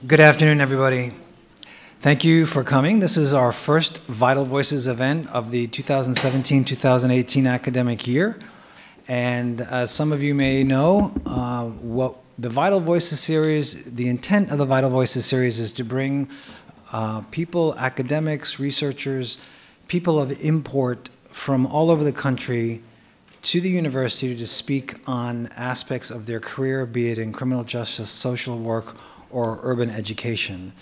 Good afternoon, everybody. Thank you for coming. This is our first Vital Voices event of the 2017-2018 academic year. And as some of you may know, what the Vital Voices series, the intent of the Vital Voices series is to bring people, academics, researchers, people of import from all over the country to the university to speak on aspects of their career, be it in criminal justice, social work, or urban education.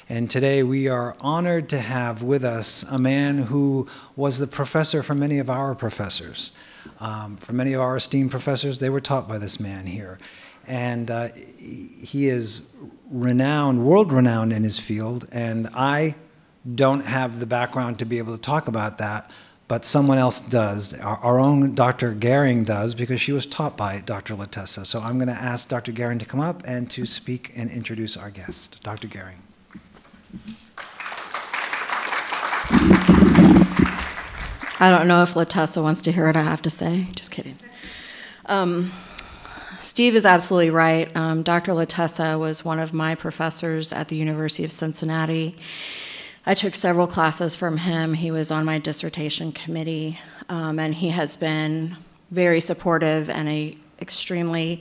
And today we are honored to have with us a man who was the professor for many of our professors. For many of our esteemed professors, they were taught by this man here. And he is renowned, world-renowned in his field, and I don't have the background to be able to talk about that, but someone else does. Our own Dr. Gehring does, because she was taught by Dr. Latessa. So I'm going to ask Dr. Gehring to come up and to speak and introduce our guest. Dr. Gehring. I don't know if Latessa wants to hear what I have to say. Just kidding. Steve is absolutely right. Dr. Latessa was one of my professors at the University of Cincinnati. I took several classes from him. He was on my dissertation committee, and he has been very supportive and an extremely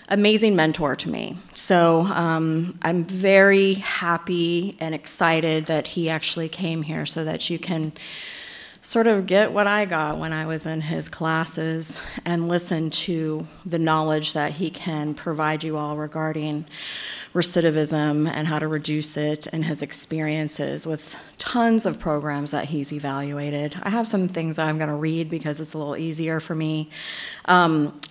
amazing mentor to me. So I'm very happy and excited that he actually came here so that you can sort of get what I got when I was in his classes and listen to the knowledge that he can provide you all regarding recidivism and how to reduce it and his experiences with tons of programs that he's evaluated. I have some things that I'm going to read because it's a little easier for me.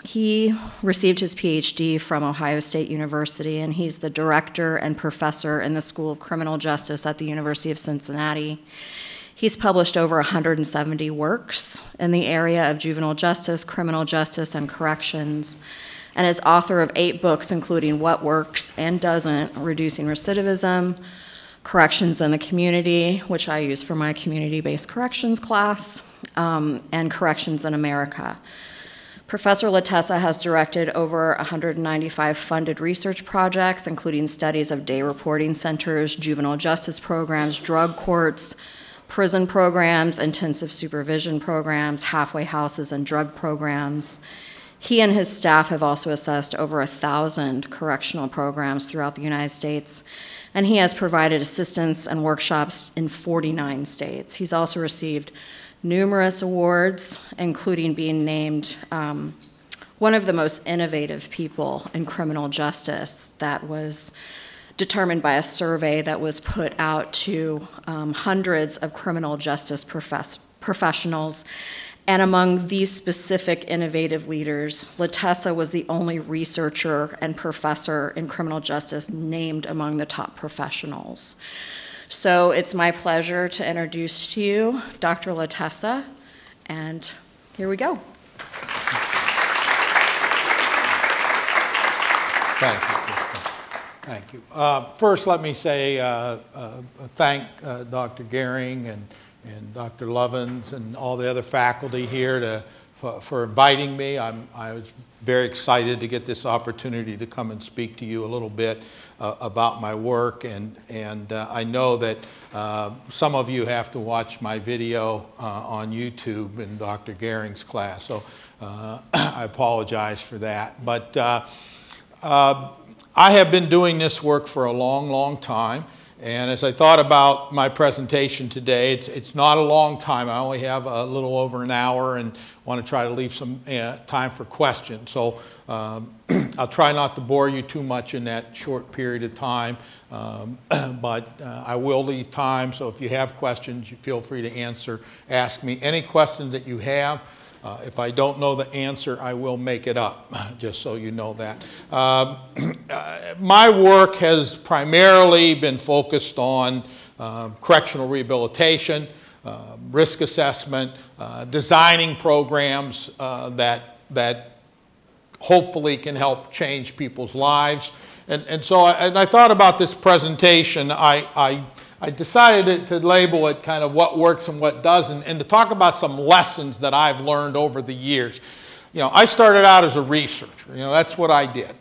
He received his PhD from Ohio State University, and he's the director and professor in the School of Criminal Justice at the University of Cincinnati. He's published over 170 works in the area of juvenile justice, criminal justice, and corrections, and is author of 8 books, including What Works and Doesn't, Reducing Recidivism, Corrections in the Community, which I use for my community-based corrections class, and Corrections in America. Professor Latessa has directed over 195 funded research projects, including studies of day reporting centers, juvenile justice programs, drug courts, prison programs, intensive supervision programs, halfway houses, and drug programs. He and his staff have also assessed over 1,000 correctional programs throughout the United States, and he has provided assistance and workshops in 49 states. He's also received numerous awards, including being named one of the most innovative people in criminal justice. That was determined by a survey that was put out to hundreds of criminal justice professionals. And among these specific innovative leaders, Latessa was the only researcher and professor in criminal justice named among the top professionals. So it's my pleasure to introduce to you Dr. Latessa, and here we go. Thank you. Thank you. First, let me say thank Dr. Gehring and Dr. Lovins and all the other faculty here for inviting me. I was very excited to get this opportunity to come and speak to you a little bit about my work, and I know that some of you have to watch my video on YouTube in Dr. Gehring's class, so I apologize for that. But I have been doing this work for a long, long time, and as I thought about my presentation today, it's not a long time. I only have a little over an hour and want to try to leave some time for questions. So I'll try not to bore you too much in that short period of time, but I will leave time, so if you have questions, you feel free to ask me any questions that you have. If I don't know the answer, I will make it up, just so you know that. My work has primarily been focused on correctional rehabilitation, risk assessment, designing programs that hopefully can help change people's lives. And so I thought about this presentation. I decided to label it kind of what works and what doesn't, and to talk about some lessons that I've learned over the years. I started out as a researcher. That's what I did.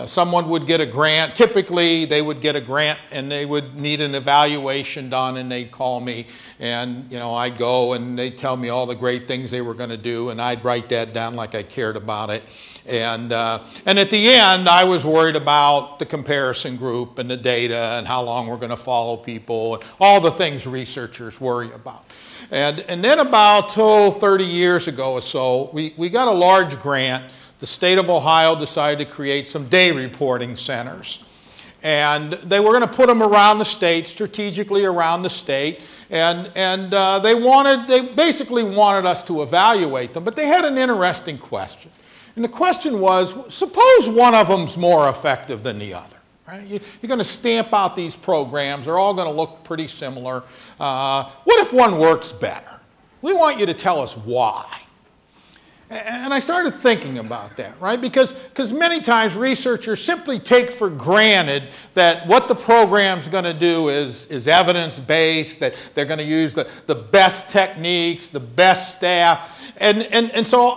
Someone would get a grant. Typically, they would get a grant and they would need an evaluation done, and they'd call me, and I'd go and they'd tell me all the great things they were going to do, and I'd write that down like I cared about it. And at the end, I was worried about the comparison group and the data and how long we're going to follow people and all the things researchers worry about. And then about 30 years ago or so, we got a large grant. The state of Ohio decided to create some day reporting centers. And they were going to put them around the state, strategically around the state. And they basically wanted us to evaluate them. But they had an interesting question. And the question was, suppose one of them's more effective than the other. Right? You're going to stamp out these programs. They're all going to look pretty similar. What if one works better? We want you to tell us why. And I started thinking about that, right? Because many times researchers simply take for granted that what the program's going to do is evidence-based, that they're going to use the best techniques, the best staff. And so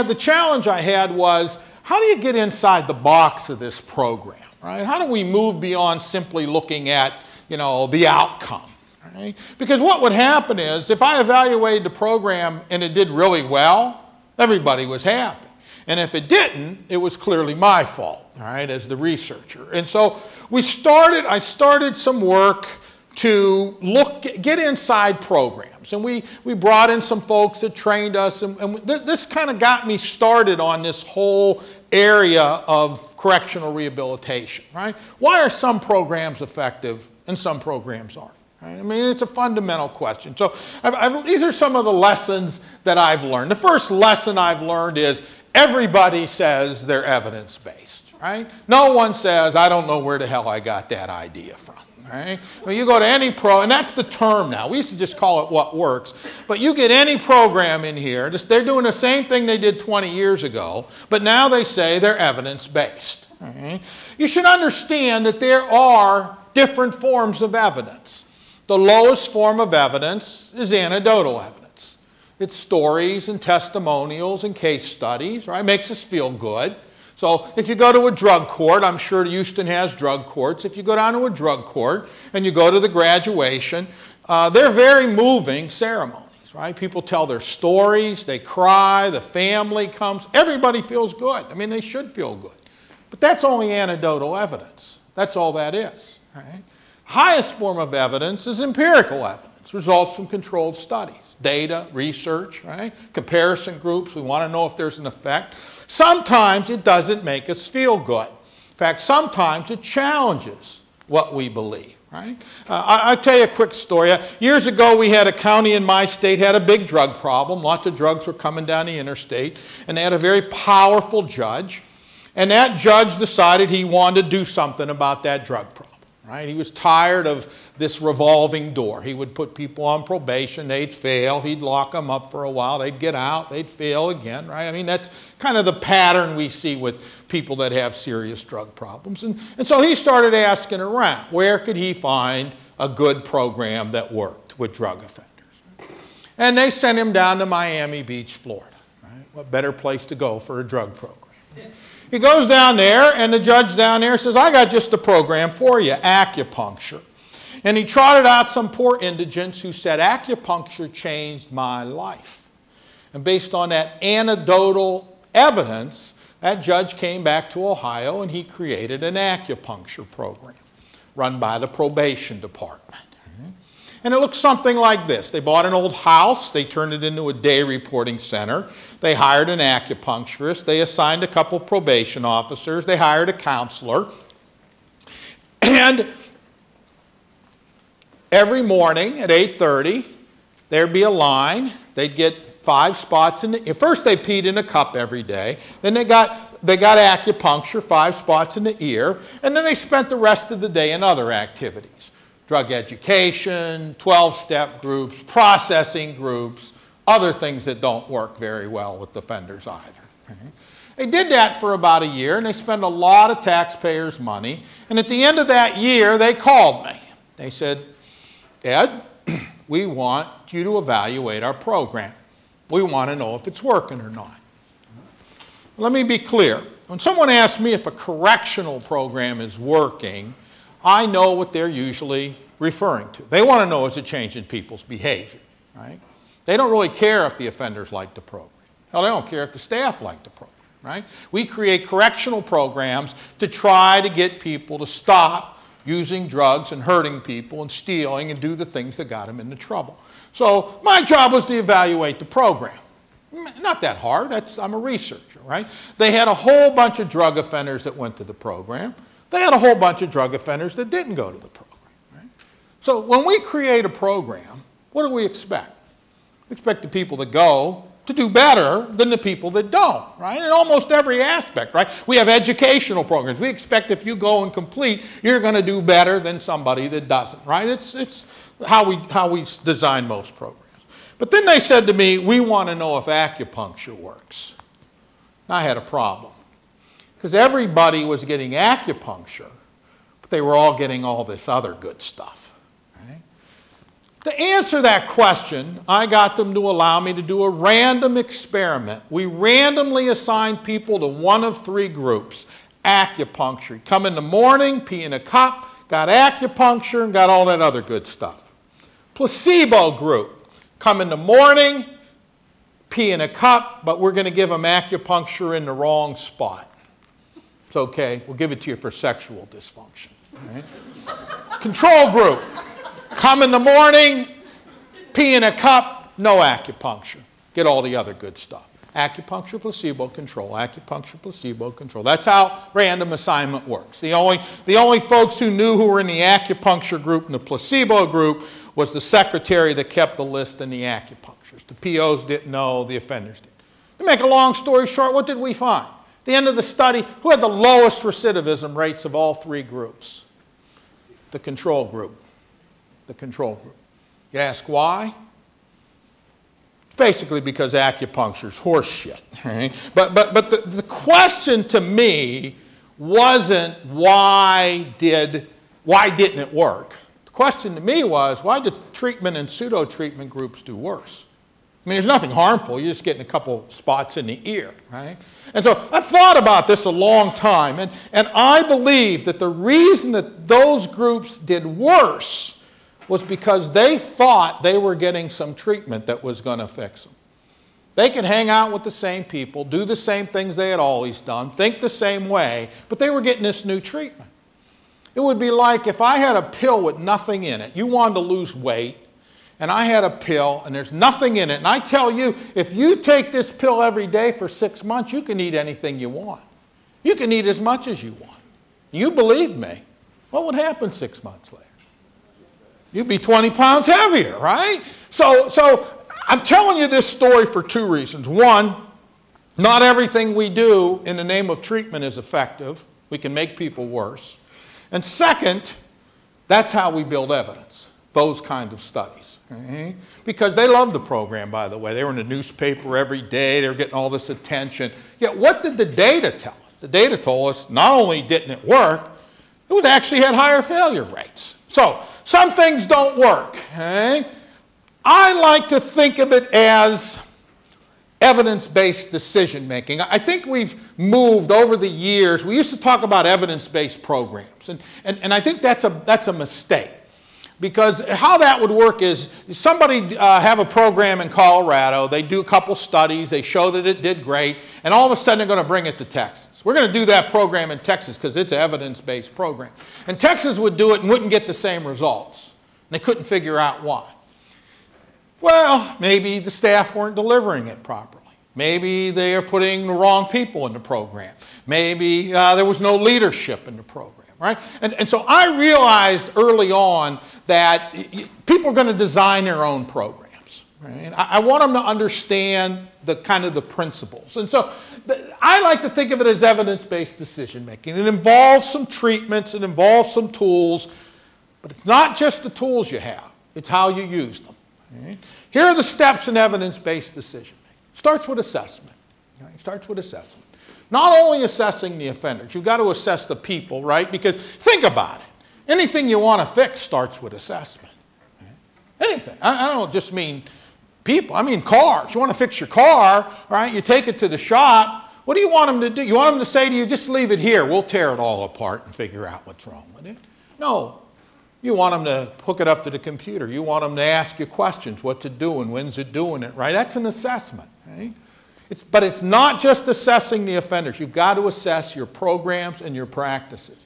the challenge I had was, how do you get inside the box of this program? Right? How do we move beyond simply looking at, the outcome? Right? Because what would happen is, if I evaluated the program and it did really well, everybody was happy. And if it didn't, it was clearly my fault, right, as the researcher. And so I started some work to get inside programs. And we brought in some folks that trained us. And this kind of got me started on this whole area of correctional rehabilitation, right? Why are some programs effective and some programs aren't? Right? I mean, it's a fundamental question. So these are some of the lessons that I've learned. The first lesson I've learned is everybody says they're evidence-based, right? No one says, I don't know where the hell I got that idea from. Right? When you go to any and that's the term now. We used to just call it what works. But you get any program in here, they're doing the same thing they did 20 years ago, but now they say they're evidence-based. Right? You should understand that there are different forms of evidence. The lowest form of evidence is anecdotal evidence. It's stories and testimonials and case studies, right? It makes us feel good. So if you go to a drug court, I'm sure Houston has drug courts. If you go down to a drug court and you go to the graduation, they're very moving ceremonies, right? People tell their stories, they cry, the family comes. Everybody feels good. I mean, they should feel good. But that's only anecdotal evidence. That's all that is, right? Highest form of evidence is empirical evidence, results from controlled studies. Data, research, right? Comparison groups, we want to know if there's an effect. Sometimes it doesn't make us feel good. In fact, sometimes it challenges what we believe, right? I'll tell you a quick story. Years ago, we had a county in my state had a big drug problem. Lots of drugs were coming down the interstate, and they had a very powerful judge. And that judge decided he wanted to do something about that drug problem. Right? He was tired of this revolving door. He would put people on probation, they'd fail, he'd lock them up for a while, they'd get out, they'd fail again, right? I mean, that's kind of the pattern we see with people that have serious drug problems. And so he started asking around, where could he find a good program that worked with drug offenders? And they sent him down to Miami Beach, Florida. Right? What better place to go for a drug program? He goes down there, and the judge down there says, I got just a program for you, acupuncture. And he trotted out some poor indigents who said, acupuncture changed my life. And based on that anecdotal evidence, that judge came back to Ohio, and he created an acupuncture program run by the probation department. And it looks something like this. They bought an old house. They turned it into a day reporting center. They hired an acupuncturist. They assigned a couple probation officers. They hired a counselor. And every morning at 8:30, there'd be a line. They'd get 5 spots in the... First, they peed in a cup every day. Then they got acupuncture, 5 spots in the ear. And then they spent the rest of the day in other activities. Drug education, 12-step groups, processing groups, other things that don't work very well with offenders either. They did that for about a year, and they spent a lot of taxpayers' money. And at the end of that year, they called me. They said, Ed, we want you to evaluate our program. We want to know if it's working or not. Let me be clear. When someone asks me if a correctional program is working, I know what they're usually referring to. They want to know, is it changing people's behavior, right? They don't really care if the offenders like the program. Hell, they don't care if the staff like the program, right? We create correctional programs to try to get people to stop using drugs and hurting people and stealing and do the things that got them into trouble. So my job was to evaluate the program. Not that hard. I'm a researcher, right? They had a whole bunch of drug offenders that went to the program. They had a whole bunch of drug offenders that didn't go to the program, right? So when we create a program, what do we expect? We expect the people that go to do better than the people that don't, right? In almost every aspect, right? We have educational programs. We expect if you go and complete, you're going to do better than somebody that doesn't, right? It's how we design most programs. But then they said to me, we want to know if acupuncture works. And I had a problem. Because everybody was getting acupuncture, but they were all getting all this other good stuff. Right? To answer that question, I got them to allow me to do a random experiment. We randomly assigned people to one of three groups. Acupuncture. You come in the morning, pee in a cup, got acupuncture, and got all that other good stuff. Placebo group. Come in the morning, pee in a cup, but we're going to give them acupuncture in the wrong spot. It's okay. We'll give it to you for sexual dysfunction. Right? Control group. Come in the morning, pee in a cup, no acupuncture. Get all the other good stuff. Acupuncture, placebo, control. Acupuncture, placebo, control. That's how random assignment works. The only folks who knew who were in the acupuncture group and the placebo group was the secretary that kept the list and the acupuncturists. The POs didn't know, the offenders did. To make a long story short, what did we find? At the end of the study, who had the lowest recidivism rates of all three groups? The control group. The control group. You ask why? It's basically because acupuncture is horse shit. Right? But the question to me wasn't why didn't it work? The question to me was, why did treatment and pseudo-treatment groups do worse? I mean, there's nothing harmful. You're just getting a couple spots in the ear, right? And so I thought about this a long time, and I believe that the reason that those groups did worse was because they thought they were getting some treatment that was going to fix them. They could hang out with the same people, do the same things they had always done, think the same way, but they were getting this new treatment. It would be like if I had a pill with nothing in it. You wanted to lose weight, and I had a pill, and there's nothing in it. And I tell you, if you take this pill every day for 6 months, you can eat anything you want. You can eat as much as you want. You believe me. What would happen 6 months later? You'd be 20 pounds heavier, right? So I'm telling you this story for two reasons. One, not everything we do in the name of treatment is effective. We can make people worse. And second, that's how we build evidence, those kind of studies. Right? Because they loved the program, by the way. They were in the newspaper every day. They were getting all this attention. Yet what did the data tell us? The data told us not only didn't it work, it was actually had higher failure rates. So some things don't work. Okay? I like to think of it as evidence-based decision-making. I think we've moved over the years. We used to talk about evidence-based programs, and I think that's a mistake. Because how that would work is somebody have a program in Colorado, they do a couple studies, they show that it did great, and all of a sudden they're going to bring it to Texas. We're going to do that program in Texas because it's an evidence-based program. And Texas would do it and wouldn't get the same results. And they couldn't figure out why. Well, maybe the staff weren't delivering it properly. Maybe they are putting the wrong people in the program. Maybe there was no leadership in the program, right? And so I realized early on that people are going to design their own programs, right? I want them to understand the kind of the principles. And so I like to think of it as evidence-based decision-making. It involves some treatments, it involves some tools, but it's not just the tools you have, it's how you use them. Right? Here are the steps in evidence-based decision-making. Starts with assessment. Right? Starts with assessment. Not only assessing the offenders, you've got to assess the people, right? Because think about it. Anything you want to fix starts with assessment. Right? Anything. I don't just mean people. I mean cars. You want to fix your car, right? You take it to the shop. What do you want them to do? You want them to say to you, just leave it here. We'll tear it all apart and figure out what's wrong with it. No. You want them to hook it up to the computer. You want them to ask you questions. What's it doing? When's it doing it? Right? That's an assessment. Right? But it's not just assessing the offenders. You've got to assess your programs and your practices.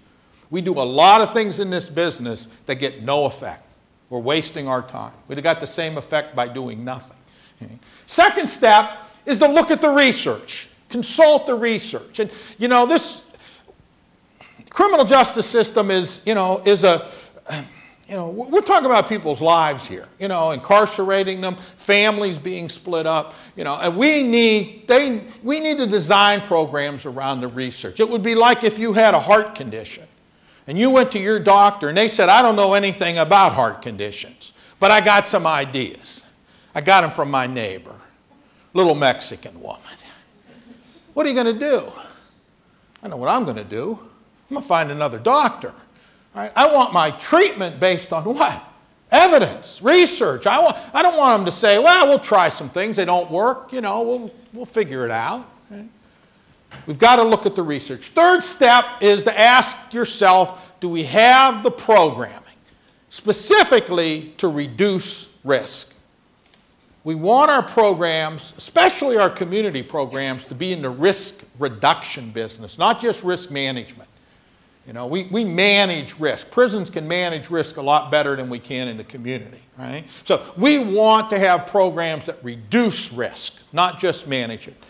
We do a lot of things in this business that get no effect. We're wasting our time. We'd have got the same effect by doing nothing. Okay? Second step is to look at the research. Consult the research. And, you know, this criminal justice system is we're talking about people's lives here, incarcerating them, families being split up, and we need to design programs around the research. It would be like if you had a heart condition and you went to your doctor and they said, I don't know anything about heart conditions, but I got some ideas. I got them from my neighbor, little Mexican woman. What are you going to do? I know what I'm going to do. I'm going to find another doctor. All right? I want my treatment based on what? Evidence, research. I don't want them to say, well, we'll try some things. They don't work. We'll figure it out. Okay? We've got to look at the research. Third step is to ask yourself, do we have the programming specifically to reduce risk? We want our programs, especially our community programs, to be in the risk reduction business, not just risk management. We manage risk. Prisons can manage risk a lot better than we can in the community, right? So we want to have programs that reduce risk, not just manage it.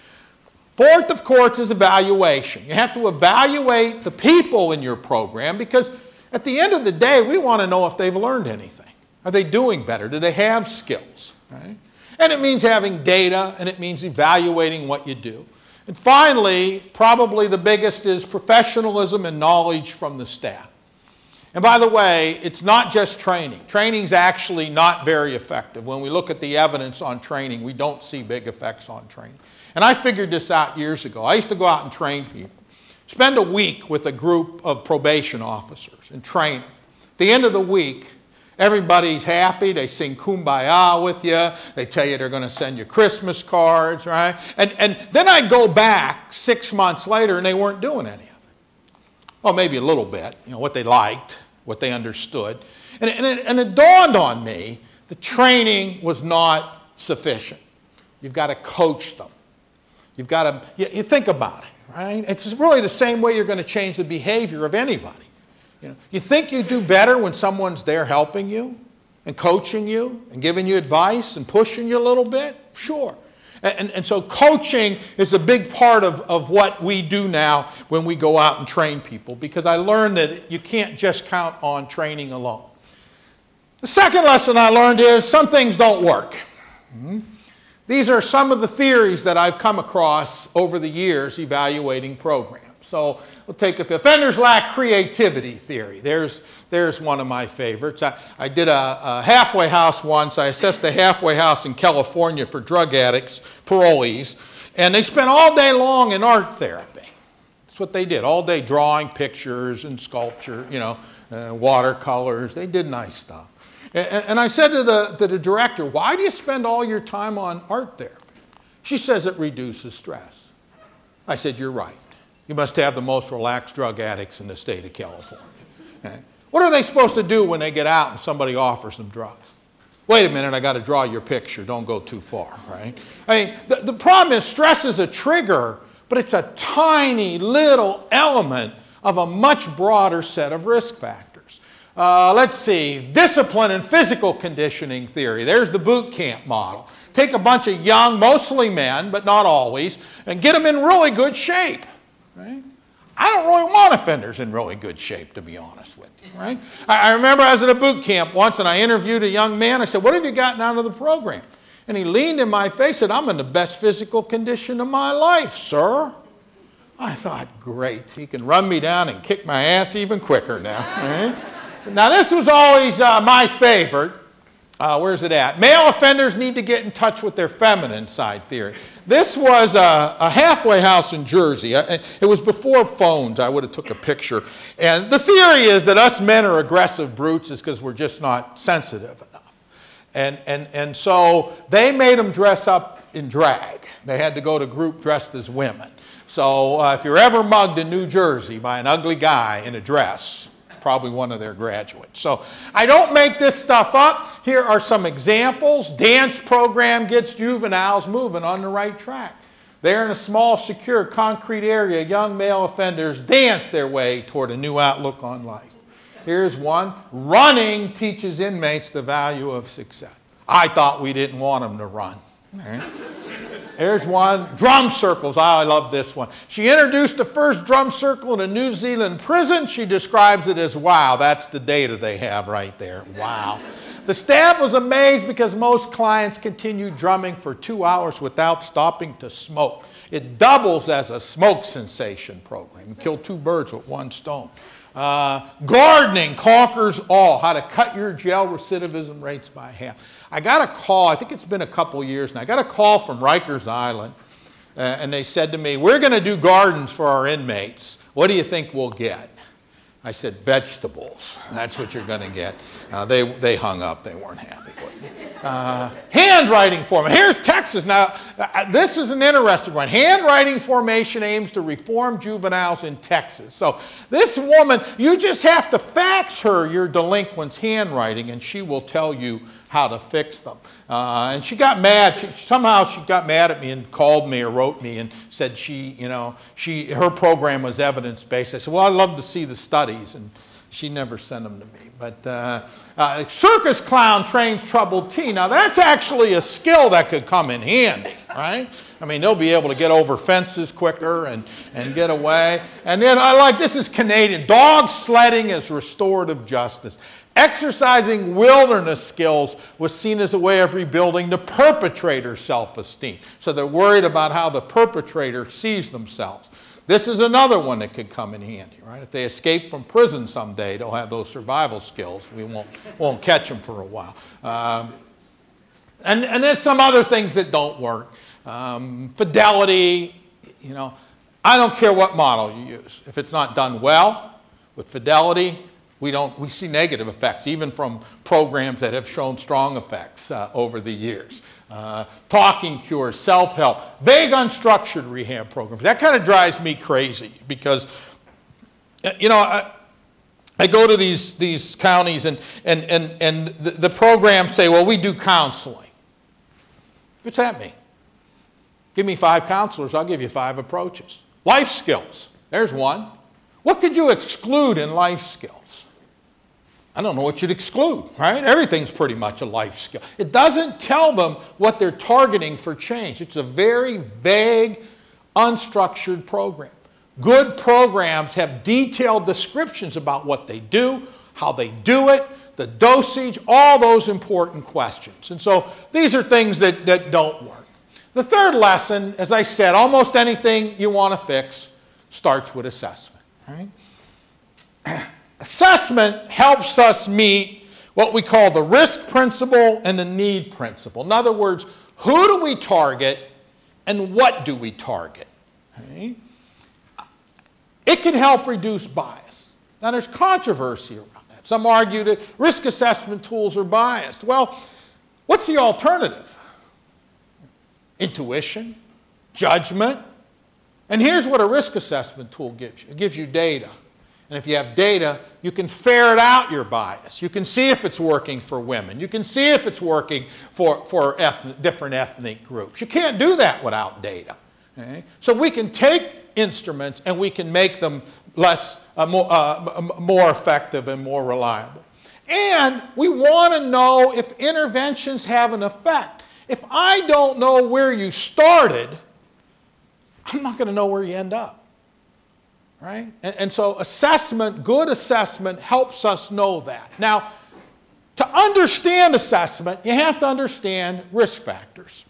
Fourth, of course, is evaluation. You have to evaluate the people in your program because at the end of the day, we want to know if they've learned anything. Are they doing better? Do they have skills, right? And it means having data, and it means evaluating what you do. And finally, probably the biggest is professionalism and knowledge from the staff. And by the way, it's not just training. Training's actually not very effective. When we look at the evidence on training, we don't see big effects on training. And I figured this out years ago. I used to go out and train people. Spend a week with a group of probation officers and train them. At the end of the week, everybody's happy. They sing Kumbaya with you. They tell you they're going to send you Christmas cards, right? And then I'd go back 6 months later and they weren't doing any of it. Well, maybe a little bit, what they liked, what they understood. And it dawned on me the training was not sufficient. You've got to coach them. You've got to, you think about it, right? It's really the same way you're going to change the behavior of anybody. You think you do better when someone's there helping you and coaching you and giving you advice and pushing you a little bit? Sure. And so coaching is a big part of what we do now when we go out and train people, because I learned that you can't just count on training alone. The second lesson I learned is some things don't work. These are some of the theories that I've come across over the years evaluating programs. So we'll take if offenders lack creativity theory. There's one of my favorites. I did a halfway house once. I assessed a halfway house in California for drug addicts, parolees, and they spent all day long in art therapy. That's what they did, all day drawing pictures and sculpture, watercolors. They did nice stuff. And I said to the director, why do you spend all your time on art therapy? She says it reduces stress. I said, you're right. You must have the most relaxed drug addicts in the state of California. Okay? What are they supposed to do when they get out and somebody offers them drugs? Wait a minute, I got to draw your picture. Don't go too far, right? I mean, the problem is stress is a trigger, but it's a tiny little element of a much broader set of risk factors. Let's see, discipline and physical conditioning theory. There's the boot camp model. Take a bunch of young, mostly men, but not always, and get them in really good shape. Right? I don't really want offenders in really good shape, to be honest with you. Right? I remember I was at a boot camp once and I interviewed a young man. I said, what have you gotten out of the program? And he leaned in my face and said, I'm in the best physical condition of my life, sir. I thought, great. He can run me down and kick my ass even quicker now. Right? Now, this was always my favorite. Where's it at? Male offenders need to get in touch with their feminine side theory. This was a halfway house in Jersey. It was before phones. I would have took a picture. And the theory is that us men are aggressive brutes is because we're just not sensitive enough. And so they made them dress up in drag. They had to go to group dressed as women. So if you're ever mugged in New Jersey by an ugly guy in a dress, it's probably one of their graduates. So I don't make this stuff up. Here are some examples. Dance program gets juveniles moving on the right track. There in a small, secure, concrete area, young male offenders dance their way toward a new outlook on life. Here's one. Running teaches inmates the value of success. I thought we didn't want them to run. Right? There's one. Drum circles. Oh, I love this one. She introduced the first drum circle in a New Zealand prison. She describes it as wow. That's the data they have right there. Wow. The staff was amazed because most clients continued drumming for 2 hours without stopping to smoke. It doubles as a smoke cessation program. You kill 2 birds with 1 stone. Gardening conquers all. How to cut your jail recidivism rates by half. I got a call, I think it's been a couple years now, I got a call from Rikers Island, and they said to me, we're going to do gardens for our inmates. What do you think we'll get? I said, vegetables. That's what you're going to get. They hung up. They weren't happy with me. Handwriting formation. Here's Texas. Now, this is an interesting one. Handwriting formation aims to reform juveniles in Texas. So this woman, you just have to fax her your delinquent's handwriting, and she will tell you how to fix them. And she got mad. Somehow she got mad at me and called me or wrote me and said her program was evidence-based. I said, well, I'd love to see the studies. And she never sent them to me. But circus clown trains troubled teen. Now, that's actually a skill that could come in handy, right? I mean, they'll be able to get over fences quicker and get away. And then I like, this is Canadian. Dog sledding as restorative justice. Exercising wilderness skills was seen as a way of rebuilding the perpetrator's self-esteem. So they're worried about how the perpetrator sees themselves. This is another one that could come in handy, right? If they escape from prison someday, they'll have those survival skills. We won't catch them for a while. And there's some other things that don't work. Fidelity, I don't care what model you use. If it's not done well with Fidelity, we see negative effects, even from programs that have shown strong effects over the years. Talking cures, self-help, vague unstructured rehab programs. That kind of drives me crazy because, I go to these counties and the programs say, well, we do counseling. What's that mean? Give me 5 counselors, I'll give you 5 approaches. Life skills, there's one. What could you exclude in life skills? I don't know what you'd exclude, right? Everything's pretty much a life skill. It doesn't tell them what they're targeting for change. It's a very vague, unstructured program. Good programs have detailed descriptions about what they do, how they do it, the dosage, all those important questions. And so these are things that don't work. The third lesson, as I said, almost anything you want to fix starts with assessment, right? Assessment helps us meet what we call the risk principle and the need principle. In other words, who do we target and what do we target? Okay? It can help reduce bias. Now, there's controversy around that. Some argue that risk assessment tools are biased. Well, what's the alternative? Intuition, judgment. And here's what a risk assessment tool gives you. It gives you data. And if you have data, you can ferret out your bias. You can see if it's working for women. You can see if it's working for different ethnic groups. You can't do that without data. Okay? So we can take instruments and we can make them more effective and more reliable. And we want to know if interventions have an effect. If I don't know where you started, I'm not going to know where you end up. Right? And so assessment, good assessment, helps us know that. Now, to understand assessment, you have to understand risk factors.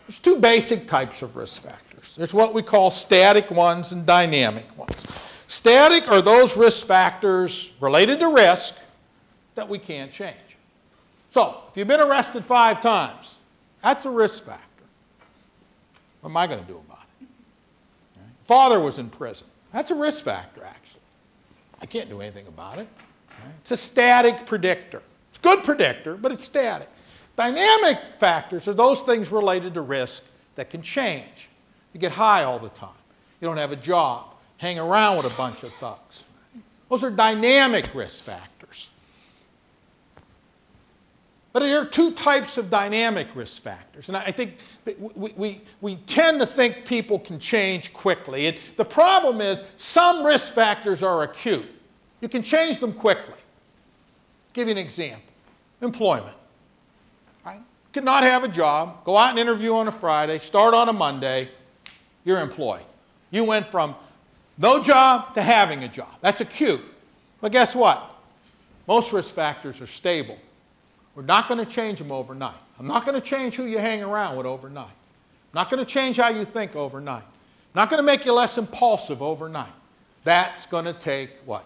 There's 2 basic types of risk factors. There's what we call static ones and dynamic ones. Static are those risk factors related to risk that we can't change. So, if you've been arrested 5 times, that's a risk factor. What am I going to do about it? Right? Father was in prison. That's a risk factor, actually. I can't do anything about it. Right? It's a static predictor. It's a good predictor, but it's static. Dynamic factors are those things related to risk that can change. You get high all the time. You don't have a job. Hang around with a bunch of thugs. Those are dynamic risk factors. But there are two types of dynamic risk factors. And I think that we tend to think people can change quickly. And the problem is some risk factors are acute. You can change them quickly. I'll give you an example. Employment. Right? You could not have a job, go out and interview on a Friday, start on a Monday, you're employed. You went from no job to having a job. That's acute. But guess what? Most risk factors are stable. We're not going to change them overnight. I'm not going to change who you hang around with overnight. I'm not going to change how you think overnight. I'm not going to make you less impulsive overnight. That's going to take what?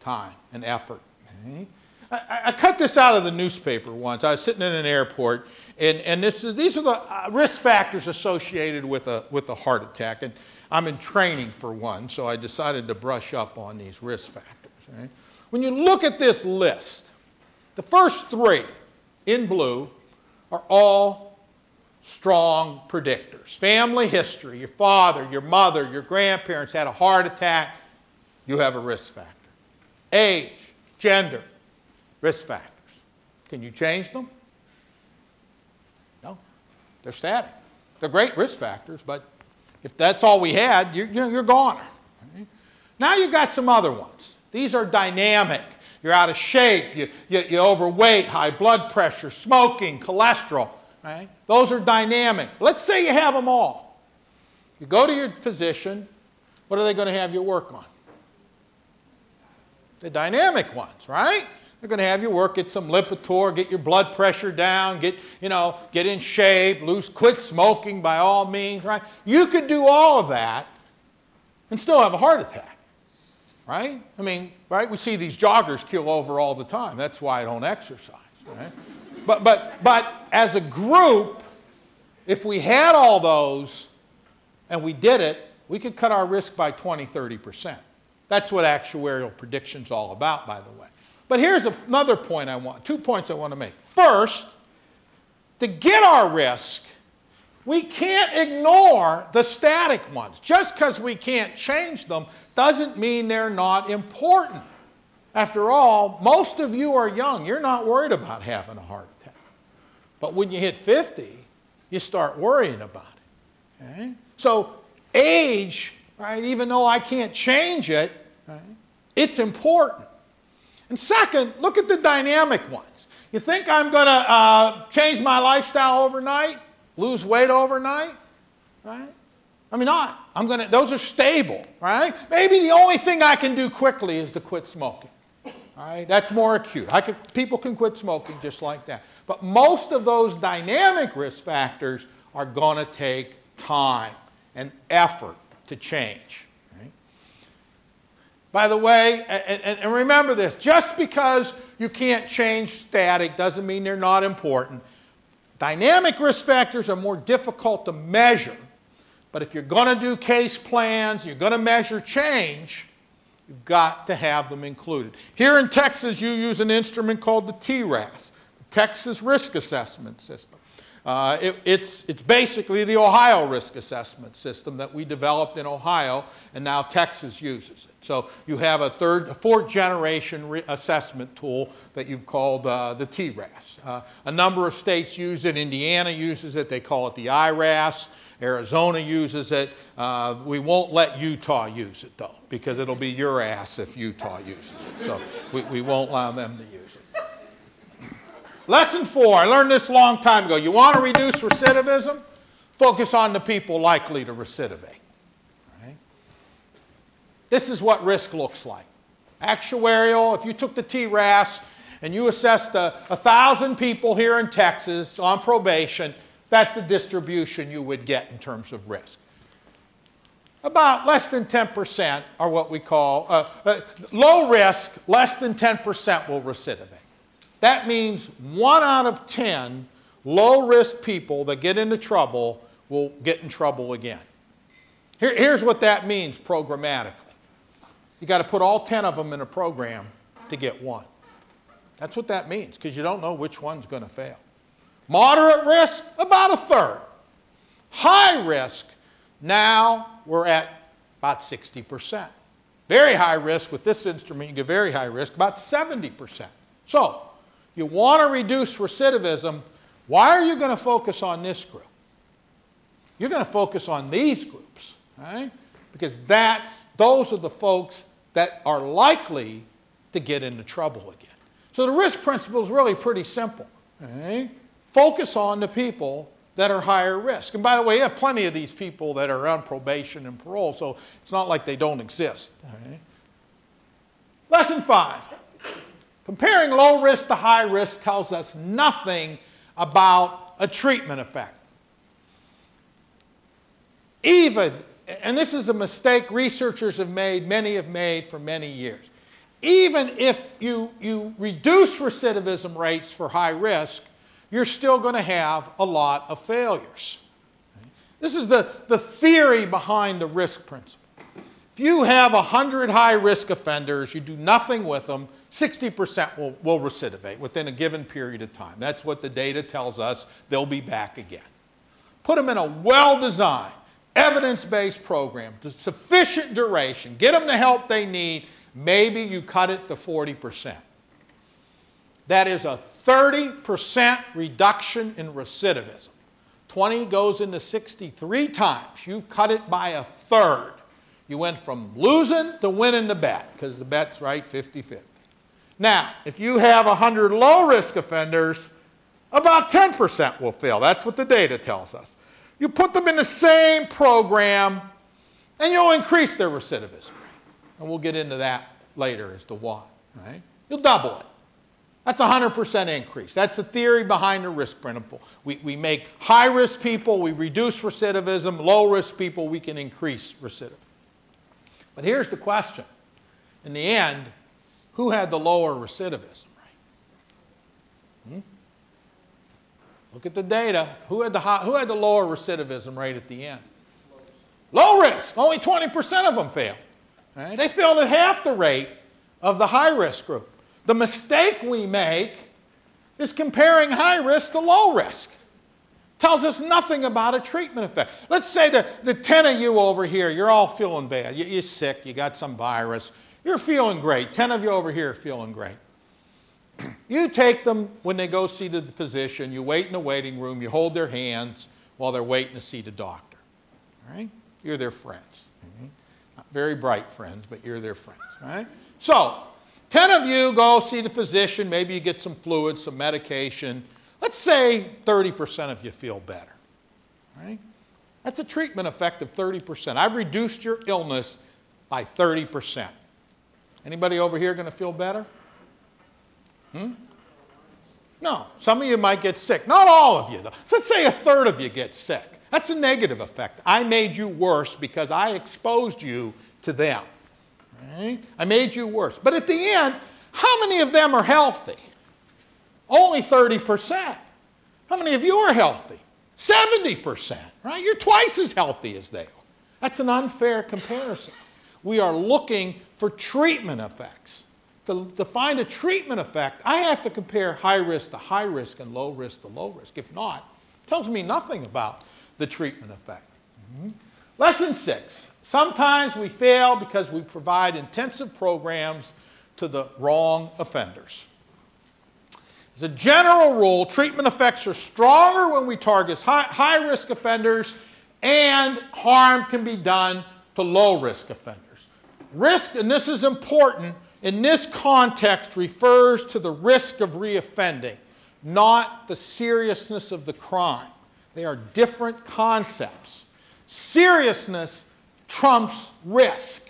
Time and effort. Okay? I cut this out of the newspaper once. I was sitting in an airport, and these are the risk factors associated with a heart attack. And I'm in training for one, so I decided to brush up on these risk factors. Right? When you look at this list, the first three in blue are all strong predictors. Family history, your father, your mother, your grandparents had a heart attack, you have a risk factor. Age, gender, risk factors. Can you change them? No, they're static. They're great risk factors, but if that's all we had, you're gone. Right? Now you've got some other ones. These are dynamic. You're out of shape, you're overweight, high blood pressure, smoking, cholesterol. Right? Those are dynamic. Let's say you have them all. You go to your physician, what are they going to have you work on? The dynamic ones, right? They're going to have you work, get some Lipitor, get your blood pressure down, get in shape, quit smoking by all means, right? You could do all of that and still have a heart attack, right? I mean, right? We see these joggers keel over all the time. That's why I don't exercise, right? But as a group, if we had all those and we did it, we could cut our risk by 20, 30%. That's what actuarial prediction's all about, by the way. But here's another point two points I want to make. First, to get our risk, we can't ignore the static ones. Just because we can't change them doesn't mean they're not important. After all, most of you are young. You're not worried about having a heart attack. But when you hit 50, you start worrying about it. Okay? So age, right, even though I can't change it, right, it's important. And second, look at the dynamic ones. You think I'm going to change my lifestyle overnight, lose weight overnight, right? I mean, not. Those are stable, right? Maybe the only thing I can do quickly is to quit smoking. All right? That's more acute. People can quit smoking just like that. But most of those dynamic risk factors are going to take time and effort to change. By the way, and remember this, just because you can't change static doesn't mean they're not important. Dynamic risk factors are more difficult to measure, but if you're going to do case plans, you're going to measure change, you've got to have them included. Here in Texas, you use an instrument called the TRAS, the Texas Risk Assessment System. It's basically the Ohio risk assessment system that we developed in Ohio, and now Texas uses it. So you have a fourth generation assessment tool that you've called the TRAS. A number of states use it. Indiana uses it. They call it the IRAS. Arizona uses it. We won't let Utah use it, though, because it'll be your ass if Utah uses it. So we won't allow them to use it. Lesson 4, I learned this a long time ago. You want to reduce recidivism? Focus on the people likely to recidivate. Right? This is what risk looks like. Actuarial, if you took the TRAS and you assessed 1,000 people here in Texas on probation, that's the distribution you would get in terms of risk. About less than 10% are what we call low risk, less than 10% will recidivate. That means 1 out of 10 low-risk people that get into trouble will get in trouble again. Here's what that means programmatically. You've got to put all 10 of them in a program to get one. That's what that means, because you don't know which one's going to fail. Moderate risk, about 1/3. High risk, now we're at about 60%. Very high risk with this instrument, you get very high risk, about 70%. So, you want to reduce recidivism. Why are you going to focus on this group? You're going to focus on these groups, right? Because those are the folks that are likely to get into trouble again. So the risk principle is really pretty simple. Okay? Focus on the people that are higher risk. And by the way, you have plenty of these people that are on probation and parole, so it's not like they don't exist. Okay? Lesson 5. Comparing low risk to high risk tells us nothing about a treatment effect. Even, and this is a mistake researchers have made, many have made for many years, even if you reduce recidivism rates for high risk, you're still going to have a lot of failures. This is the theory behind the risk principle. If you have 100 high-risk offenders, you do nothing with them, 60% will recidivate within a given period of time. That's what the data tells us. They'll be back again. Put them in a well-designed, evidence-based program to sufficient duration. Get them the help they need. Maybe you cut it to 40%. That is a 30% reduction in recidivism. 20 goes into 63 times. You've cut it by a third. You went from losing to winning the bet, because the bet's right 50-50. Now, if you have 100 low-risk offenders, about 10% will fail. That's what the data tells us. You put them in the same program, and you'll increase their recidivism rate. And we'll get into that later as to why. Right? You'll double it. That's a 100% increase. That's the theory behind the risk principle. We make high-risk people, we reduce recidivism. Low-risk people, we can increase recidivism. But here's the question. In the end, who had the lower recidivism rate? Look at the data. Who had the lower recidivism rate at the end? Low risk. Only 20% of them failed. Right? They failed at half the rate of the high-risk group. The mistake we make is comparing high risk to low risk. Tells us nothing about a treatment effect. Let's say the 10 of you over here, you're all feeling bad. You're sick, you got some virus. You're feeling great. 10 of you over here are feeling great. You take them when they go see the physician. You wait in the waiting room. You hold their hands while they're waiting to see the doctor. All right? You're their friends. Not very bright friends, but you're their friends. All right? So, 10 of you go see the physician. Maybe you get some fluids, some medication. Let's say 30% of you feel better. All right? That's a treatment effect of 30%. I've reduced your illness by 30%. Anybody over here going to feel better? No. Some of you might get sick. Not all of you, though. So let's say a third of you get sick. That's a negative effect. I made you worse because I exposed you to them. Right? I made you worse. But at the end, how many of them are healthy? Only 30%. How many of you are healthy? 70%. Right? You're twice as healthy as they are. That's an unfair comparison. We are looking for treatment effects. To find a treatment effect, I have to compare high risk to high risk and low risk to low risk. If not, it tells me nothing about the treatment effect. Lesson 6. Sometimes we fail because we provide intensive programs to the wrong offenders. As a general rule, treatment effects are stronger when we target high-risk offenders, and harm can be done to low-risk offenders. Risk, and this is important, in this context refers to the risk of reoffending, not the seriousness of the crime. They are different concepts. Seriousness trumps risk.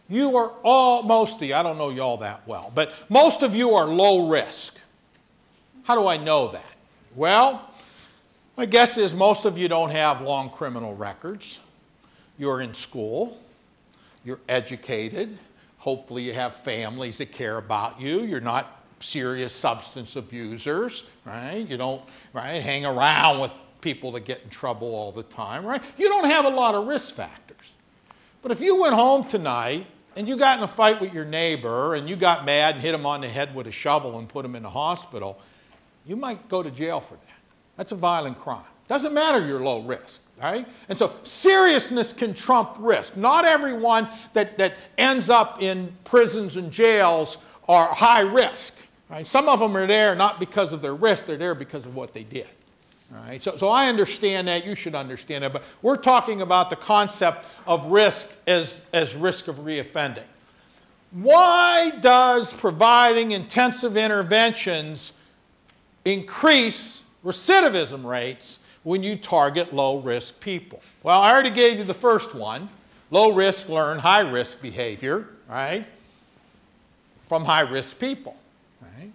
You are all, most of you, I don't know you all that well, but most of you are low risk. How do I know that? Well, my guess is most of you don't have long criminal records. You're in school. You're educated. Hopefully you have families that care about you. You're not serious substance abusers, right? You don't hang around with people that get in trouble all the time, right? You don't have a lot of risk factors. But if you went home tonight and you got in a fight with your neighbor and you got mad and hit him on the head with a shovel and put him in the hospital, you might go to jail for that. That's a violent crime. Doesn't matter you're low risk. Right? And so seriousness can trump risk. Not everyone that ends up in prisons and jails are high risk. Right? Some of them are there not because of their risk, they're there because of what they did. All right? So I understand that, you should understand that, but we're talking about the concept of risk as risk of reoffending. Why does providing intensive interventions increase recidivism rates when you target low-risk people? Well, I already gave you the first one. Low-risk learn high-risk behavior, right, from high-risk people. Right?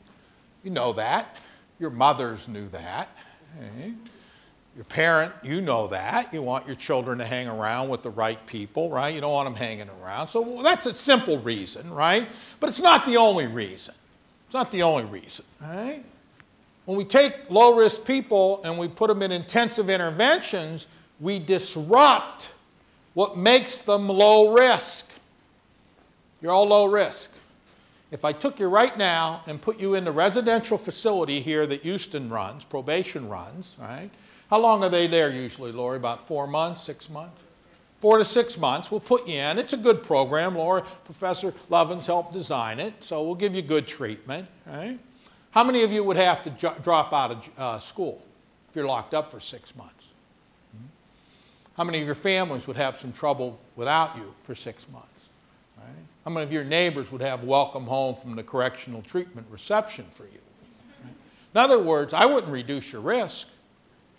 You know that. Your mothers knew that. Right? Your parent, you know that. You want your children to hang around with the right people, right? You don't want them hanging around. So that's a simple reason, right? But it's not the only reason. It's not the only reason, right? When we take low-risk people and we put them in intensive interventions, we disrupt what makes them low risk. You're all low risk. If I took you right now and put you in the residential facility here that Houston runs, probation runs, right? How long are they there usually, Lori? About 4 months, 6 months? 4 to 6 months. We'll put you in. It's a good program. Lori, Professor Lovins helped design it, so we'll give you good treatment, right? How many of you would have to drop out of school if you're locked up for 6 months? How many of your families would have some trouble without you for 6 months? Right? How many of your neighbors would have welcome home from the correctional treatment reception for you? Right? In other words, I wouldn't reduce your risk.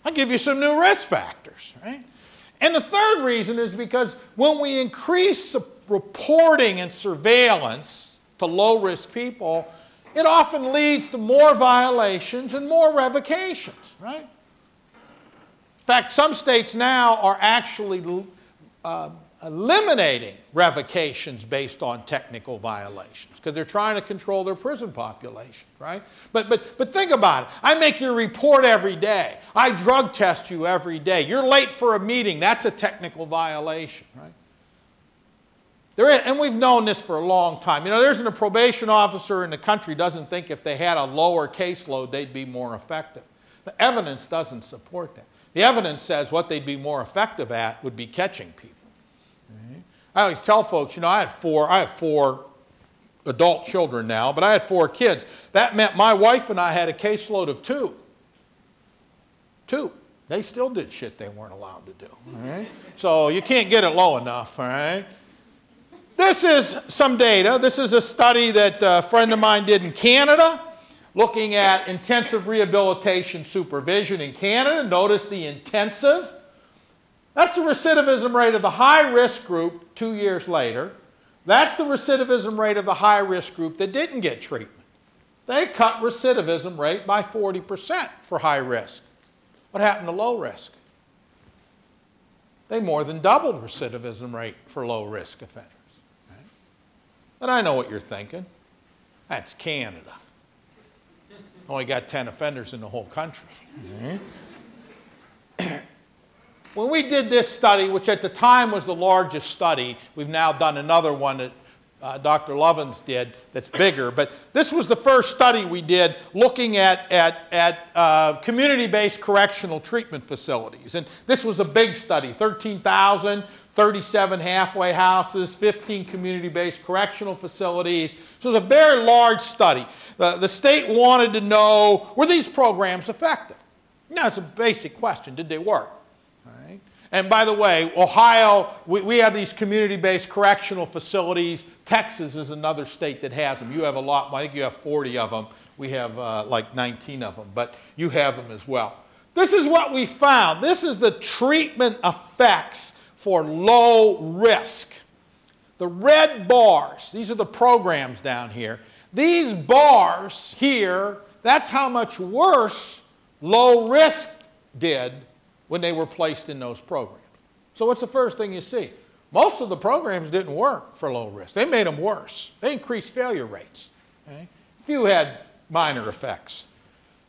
I'd give you some new risk factors. Right? And the third reason is because when we increase reporting and surveillance to low-risk people, it often leads to more violations and more revocations, right? In fact, some states now are actually eliminating revocations based on technical violations because they're trying to control their prison population, right? But think about it. I make you report every day. I drug test you every day. You're late for a meeting. That's a technical violation, right? And we've known this for a long time. You know, there isn't a probation officer in the country who doesn't think if they had a lower caseload, they'd be more effective. The evidence doesn't support that. The evidence says what they'd be more effective at would be catching people. Mm-hmm. I always tell folks, you know, I have four adult children now, but I had 4 kids. That meant my wife and I had a caseload of 2. 2. They still did shit they weren't allowed to do. All right? So you can't get it low enough, all right? This is some data. This is a study that a friend of mine did in Canada, looking at intensive rehabilitation supervision in Canada. Notice the intensive. That's the recidivism rate of the high-risk group 2 years later. That's the recidivism rate of the high-risk group that didn't get treatment. They cut recidivism rate by 40% for high risk. What happened to low risk? They more than doubled recidivism rate for low-risk offenders. But I know what you're thinking. That's Canada. Only got 10 offenders in the whole country. Mm-hmm. When we did this study, which at the time was the largest study, we've now done another one that Dr. Lovins did that's bigger, but this was the first study we did looking at community-based correctional treatment facilities. And this was a big study, 13,000, 37 halfway houses, 15 community-based correctional facilities. So it was a very large study. The state wanted to know, were these programs effective? Now, it's a basic question. Did they work? Right? And by the way, Ohio, we have these community-based correctional facilities. Texas is another state that has them. You have a lot. I think you have 40 of them. We have like 19 of them, but you have them as well. This is what we found. This is the treatment effects for low risk. The red bars, these are the programs down here. These bars here, that's how much worse low risk did when they were placed in those programs. So what's the first thing you see? Most of the programs didn't work for low risk. They made them worse. They increased failure rates. Okay? Few had minor effects.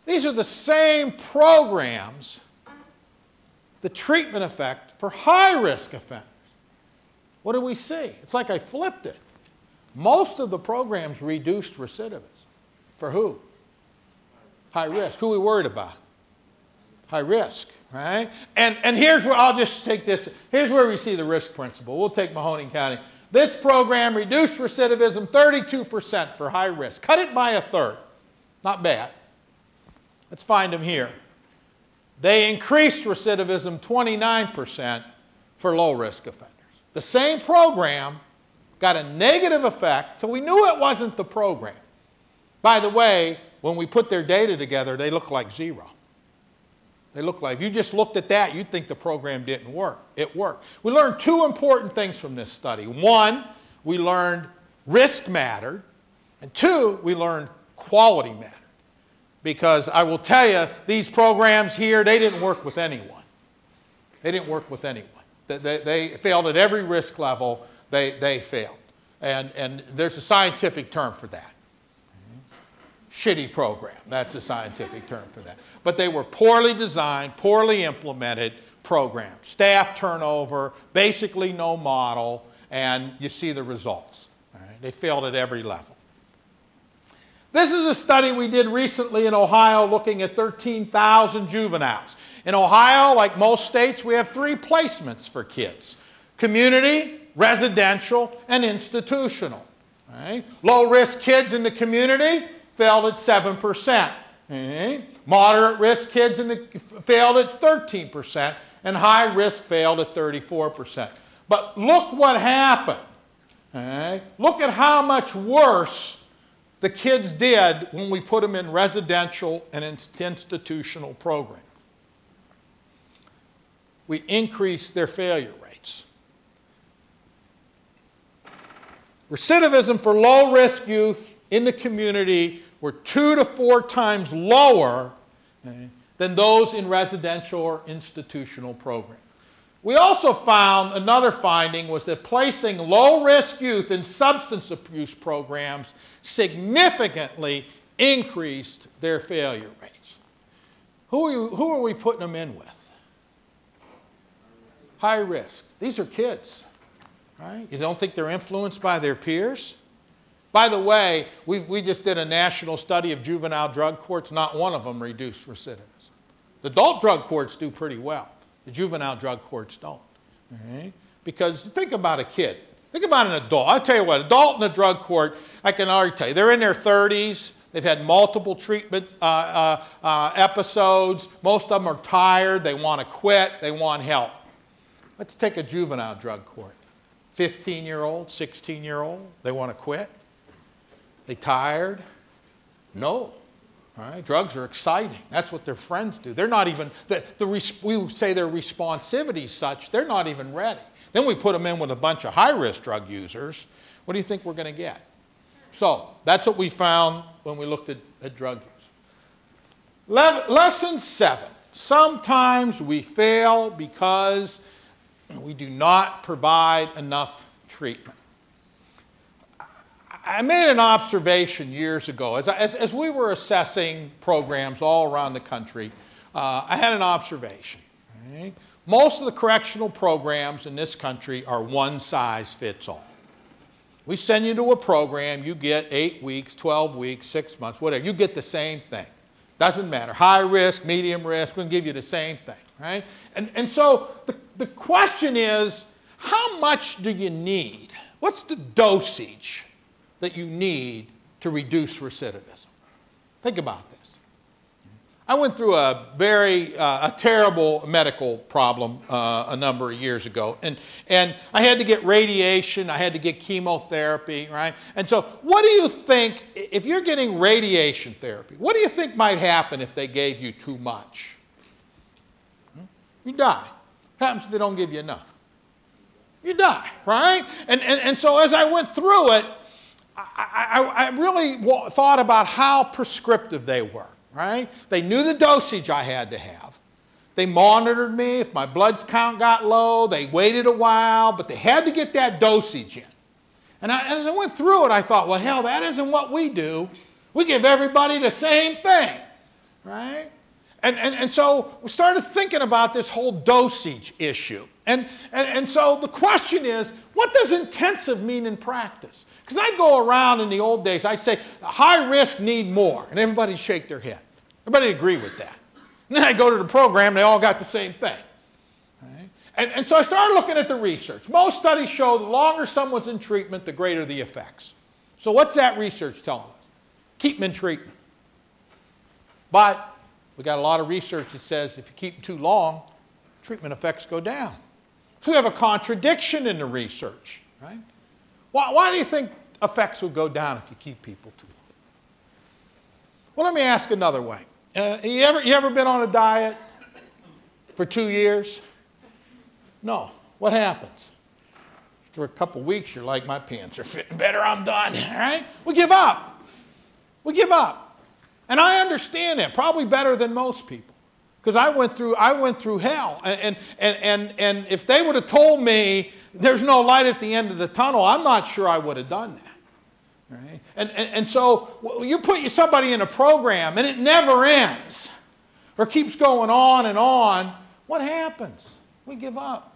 These are the same programs, the treatment effect for high-risk offenders. What do we see? It's like I flipped it. Most of the programs reduced recidivism. For who? High risk. Who are we worried about? High risk. right? And here's where, I'll just take this, here's where we see the risk principle. We'll take Mahoning County. This program reduced recidivism 32% for high risk. Cut it by a third. Not bad. Let's find them here. They increased recidivism 29% for low-risk offenders. The same program got a negative effect, so we knew it wasn't the program. By the way, when we put their data together, they look like zero. They look like, if you just looked at that, you'd think the program didn't work. It worked. We learned two important things from this study. One, we learned risk mattered, and two, we learned quality mattered. Because I will tell you, these programs here, they didn't work with anyone. They didn't work with anyone. They failed at every risk level. They failed. And there's a scientific term for that. Shitty program. That's a scientific term for that. But they were poorly designed, poorly implemented programs. Staff turnover, basically no model, and you see the results. All right? They failed at every level. This is a study we did recently in Ohio looking at 13,000 juveniles. In Ohio, like most states, we have three placements for kids: community, residential, and institutional. Right? Low-risk kids in the community failed at 7%. Right? Moderate-risk kids failed at 13%, and high-risk failed at 34%. But look what happened. Right? Look at how much worse the kids did when we put them in residential and institutional programs. We increased their failure rates. Recidivism for low-risk youth in the community were 2 to 4 times lower than those in residential or institutional programs. We also found, another finding was that placing low-risk youth in substance abuse programs significantly increased their failure rates. Who are we putting them in with? High risk. These are kids, right? You don't think they're influenced by their peers? By the way, we just did a national study of juvenile drug courts. Not one of them reduced recidivism. The adult drug courts do pretty well. The juvenile drug courts don't. Right? Because think about a kid. Think about an adult. I'll tell you what, adult in a drug court, I can already tell you, they're in their 30s. They've had multiple treatment episodes. Most of them are tired. They want to quit. They want help. Let's take a juvenile drug court. 15-year-old, 16-year-old, they want to quit. They tired? No. All right? Drugs are exciting. That's what their friends do. They're not even, we would say their responsivity is such, they're not even ready. Then we put them in with a bunch of high-risk drug users. What do you think we're going to get? So that's what we found when we looked at drug use. Lesson 7. Sometimes we fail because we do not provide enough treatment. I made an observation years ago. As we were assessing programs all around the country, I had an observation. Right? Most of the correctional programs in this country are one size fits all. We send you to a program, you get 8 weeks, 12 weeks, 6 months, whatever. You get the same thing. Doesn't matter. High risk, medium risk, we're going to give you the same thing. Right? And so the question is, how much do you need? What's the dosage that you need to reduce recidivism? Think about this. I went through a terrible medical problem a number of years ago, and I had to get radiation, I had to get chemotherapy, right? And so what do you think, if you're getting radiation therapy, what do you think might happen if they gave you too much? You die. What happens if they don't give you enough? You die, right? And so as I went through it, I really thought about how prescriptive they were, right? They knew the dosage I had to have. They monitored me. If my blood count got low, they waited a while, but they had to get that dosage in. And as I went through it, I thought, well, hell, that isn't what we do. We give everybody the same thing, right? And so we started thinking about this whole dosage issue. And so the question is, what does intensive mean in practice? Because I'd go around in the old days, I'd say, high risk need more, and everybody shake their head. Everybody agree with that. And then I go to the program, they all got the same thing. Right? And so I started looking at the research. Most studies show the longer someone's in treatment, the greater the effects. So what's that research telling us? Keep them in treatment. But we got a lot of research that says if you keep them too long, treatment effects go down. So we have a contradiction in the research. Right? Why do you think effects will go down if you keep people too long? Well, let me ask another way. You ever been on a diet for 2 years? No. What happens? After a couple weeks, you're like, my pants are fitting better, I'm done. All right? We give up. We give up. And I understand that, probably better than most people. Because I went through hell. And if they would have told me there's no light at the end of the tunnel, I'm not sure I would have done that. Right? And so you put somebody in a program and it never ends or keeps going on and on, what happens? We give up.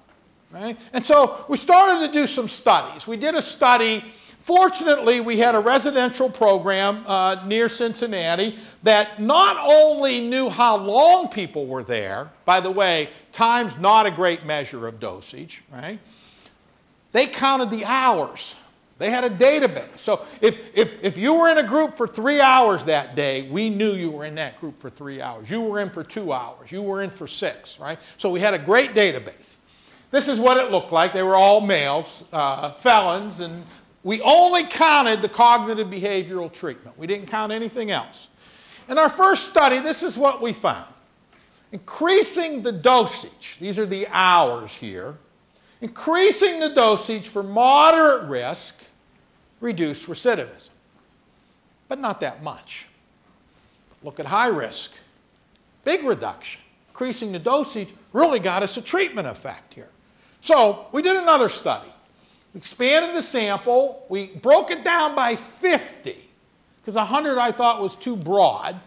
Right? And so we started to do some studies. We did a study. Fortunately, we had a residential program near Cincinnati that not only knew how long people were there, by the way, time's not a great measure of dosage, right? They counted the hours. They had a database. So if you were in a group for 3 hours that day, we knew you were in that group for 3 hours. You were in for 2 hours. You were in for 6, right? So we had a great database. This is what it looked like. They were all males, felons, and we only counted the cognitive behavioral treatment. We didn't count anything else. In our first study, this is what we found. Increasing the dosage, these are the hours here, increasing the dosage for moderate risk reduced recidivism, but not that much. Look at high risk, big reduction. Increasing the dosage really got us a treatment effect here. So we did another study. We expanded the sample. We broke it down by 50, because 100 I thought was too broad.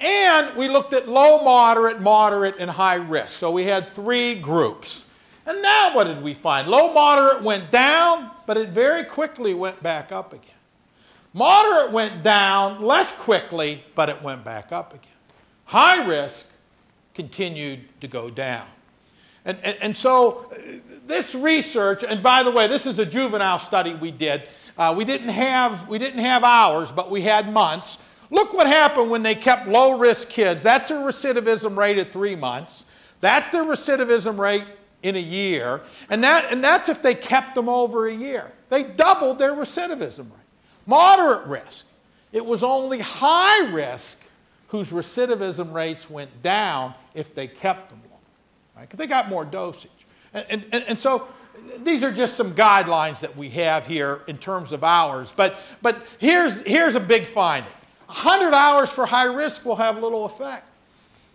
And we looked at low, moderate, moderate, and high risk. So we had 3 groups. And now what did we find? Low, moderate went down, but it very quickly went back up again. Moderate went down less quickly, but it went back up again. High risk continued to go down. And so this research, and by the way, this is a juvenile study we did. We didn't have hours, but we had months. Look what happened when they kept low-risk kids. That's their recidivism rate at 3 months. That's their recidivism rate in a year. And that's if they kept them over a year. They doubled their recidivism rate. Moderate risk. It was only high risk whose recidivism rates went down if they kept them long. Right? Because they got more dosage. And so these are just some guidelines that we have here in terms of hours. But here's a big finding. 100 hours for high risk will have little effect.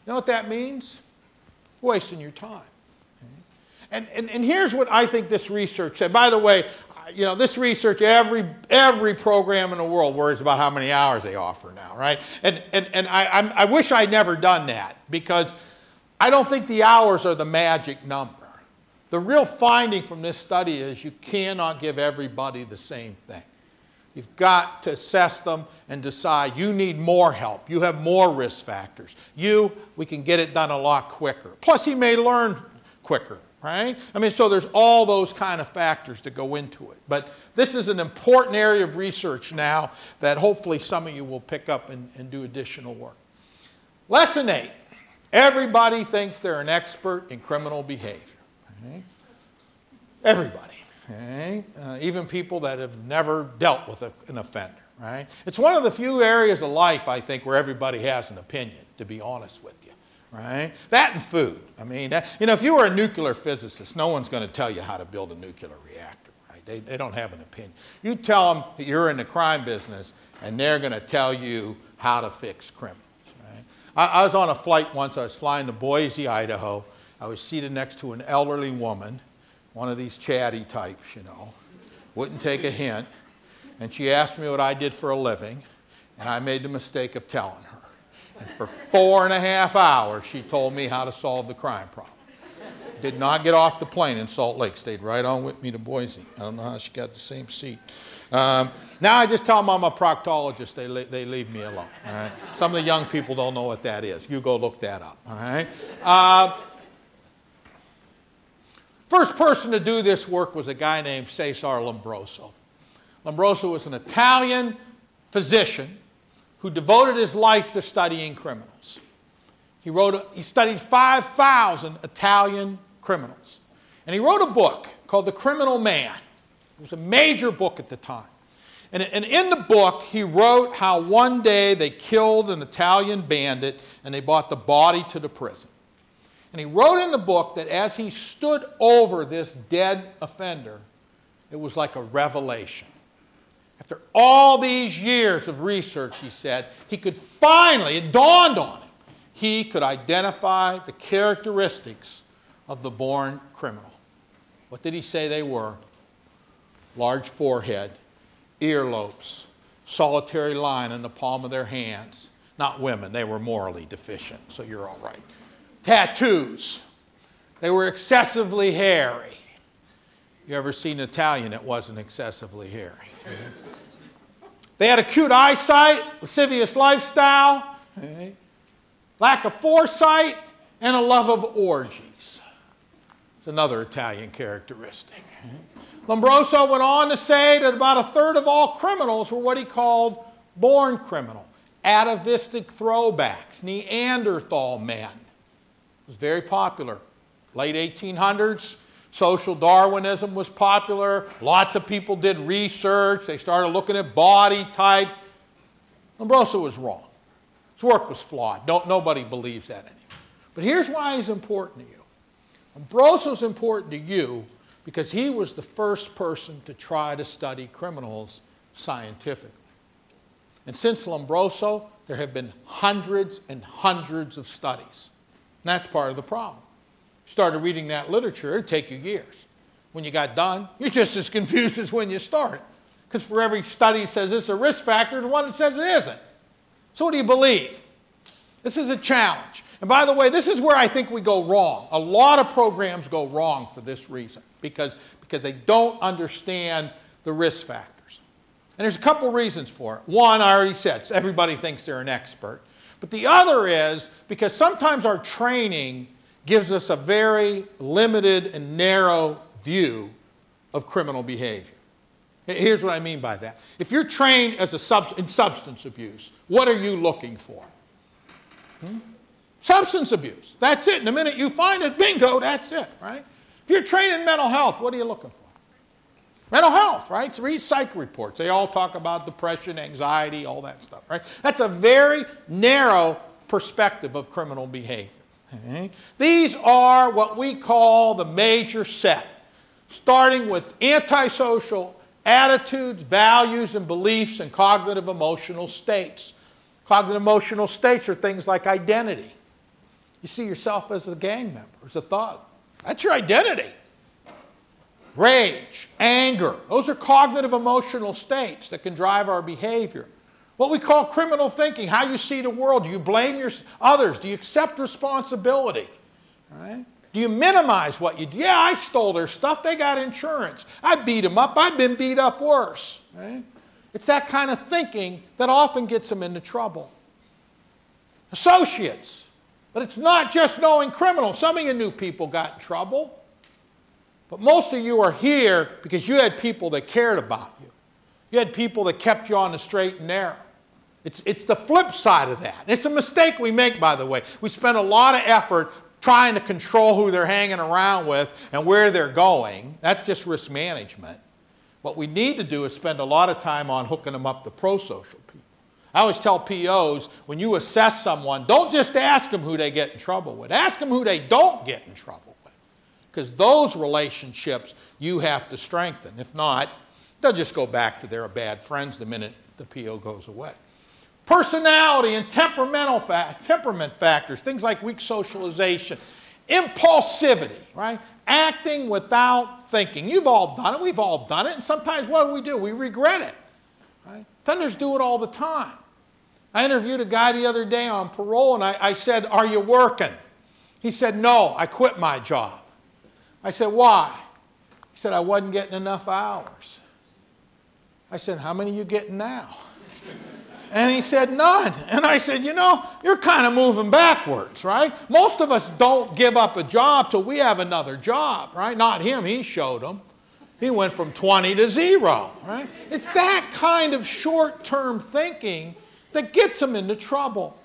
You know what that means? Wasting your time. And here's what I think this research said. By the way, you know, this research, every program in the world worries about how many hours they offer now, right? And I wish I'd never done that, because I don't think the hours are the magic number. The real finding from this study is you cannot give everybody the same thing. You've got to assess them and decide you need more help. You have more risk factors. We can get it done a lot quicker. Plus, he may learn quicker, right? I mean, so there's all those kind of factors that go into it. But this is an important area of research now that hopefully some of you will pick up and do additional work. Lesson 8. Everybody thinks they're an expert in criminal behavior. Okay? Everybody. Okay? Even people that have never dealt with an offender. Right? It's one of the few areas of life, I think, where everybody has an opinion, to be honest with you. Right? That and food. I mean, you know, if you were a nuclear physicist, no one's going to tell you how to build a nuclear reactor. Right? They don't have an opinion. You tell them that you're in the crime business, and they're going to tell you how to fix criminals. Right? I was on a flight once. I was flying to Boise, Idaho. I was seated next to an elderly woman, one of these chatty types, you know, wouldn't take a hint. And she asked me what I did for a living, and I made the mistake of telling her. And for 4.5 hours, she told me how to solve the crime problem. Did not get off the plane in Salt Lake. Stayed right on with me to Boise. I don't know how she got the same seat. Now I just tell them I'm a proctologist. They leave me alone. All right? Some of the young people don't know what that is. You go look that up. All right? First person to do this work was a guy named Cesare Lombroso. Lombroso was an Italian physician who devoted his life to studying criminals. He studied 5,000 Italian criminals. And he wrote a book called The Criminal Man. It was a major book at the time. And in the book, he wrote how one day they killed an Italian bandit and they brought the body to the prison. And he wrote in the book that as he stood over this dead offender, it was like a revelation. After all these years of research, he said, he could finally, it dawned on him, he could identify the characteristics of the born criminal. What did he say they were? Large forehead, earlobes, solitary line in the palm of their hands. Not women, they were morally deficient, so you're all right. Tattoos. They were excessively hairy. You ever seen an Italian that wasn't excessively hairy? They had acute eyesight, lascivious lifestyle, lack of foresight, and a love of orgies. It's another Italian characteristic. Lombroso went on to say that about a third of all criminals were what he called born criminal, atavistic throwbacks, Neanderthal men. It was very popular. Late 1800s, social Darwinism was popular. Lots of people did research. They started looking at body types. Lombroso was wrong. His work was flawed. Nobody believes that anymore. But here's why he's important to you. Lombroso's important to you because he was the first person to try to study criminals scientifically. And since Lombroso, there have been hundreds and hundreds of studies. And that's part of the problem. You started reading that literature, it'd take you years. When you got done, you're just as confused as when you started. Because for every study that says it's a risk factor, there's one that says it isn't. So what do you believe? This is a challenge. And by the way, this is where I think we go wrong. A lot of programs go wrong for this reason, because they don't understand the risk factors. And there's a couple reasons for it. One, I already said, everybody thinks they're an expert. But the other is because sometimes our training gives us a very limited and narrow view of criminal behavior. Here's what I mean by that. If you're trained as in substance abuse, what are you looking for? Substance abuse. That's it. And the minute you find it, bingo, that's it, right? If you're trained in mental health, what are you looking for? Mental health, right? So read psych reports. They all talk about depression, anxiety, all that stuff, right? That's a very narrow perspective of criminal behavior. Okay? These are what we call the major set, starting with antisocial attitudes, values, and beliefs, and cognitive emotional states. Cognitive emotional states are things like identity. You see yourself as a gang member, as a thug. That's your identity. Rage, anger, those are cognitive emotional states that can drive our behavior. What we call criminal thinking, how you see the world. Do you blame others? Do you accept responsibility? Right? Do you minimize what you do? Yeah, I stole their stuff. They got insurance. I beat them up. I've been beat up worse. Right? It's that kind of thinking that often gets them into trouble. Associates. But it's not just knowing criminals. Some of you new people got in trouble. But most of you are here because you had people that cared about you. You had people that kept you on the straight and narrow. It's the flip side of that. It's a mistake we make, by the way. We spend a lot of effort trying to control who they're hanging around with and where they're going. That's just risk management. What we need to do is spend a lot of time on hooking them up to pro-social people. I always tell POs, when you assess someone, don't just ask them who they get in trouble with. Ask them who they don't get in trouble with. Because those relationships you have to strengthen. If not, they'll just go back to their bad friends the minute the PO goes away. Personality and temperament factors, things like weak socialization, impulsivity, right? Acting without thinking. You've all done it. We've all done it. And sometimes what do? We regret it. Right? Offenders do it all the time. I interviewed a guy the other day on parole, and I said, "Are you working?" He said, "No, I quit my job." I said, why? He said, I wasn't getting enough hours. I said, how many are you getting now? And he said, none. And I said, you know, you're kind of moving backwards, right? Most of us don't give up a job till we have another job, right? Not him, he showed them. He went from 20 to 0, right? It's that kind of short-term thinking that gets him into trouble.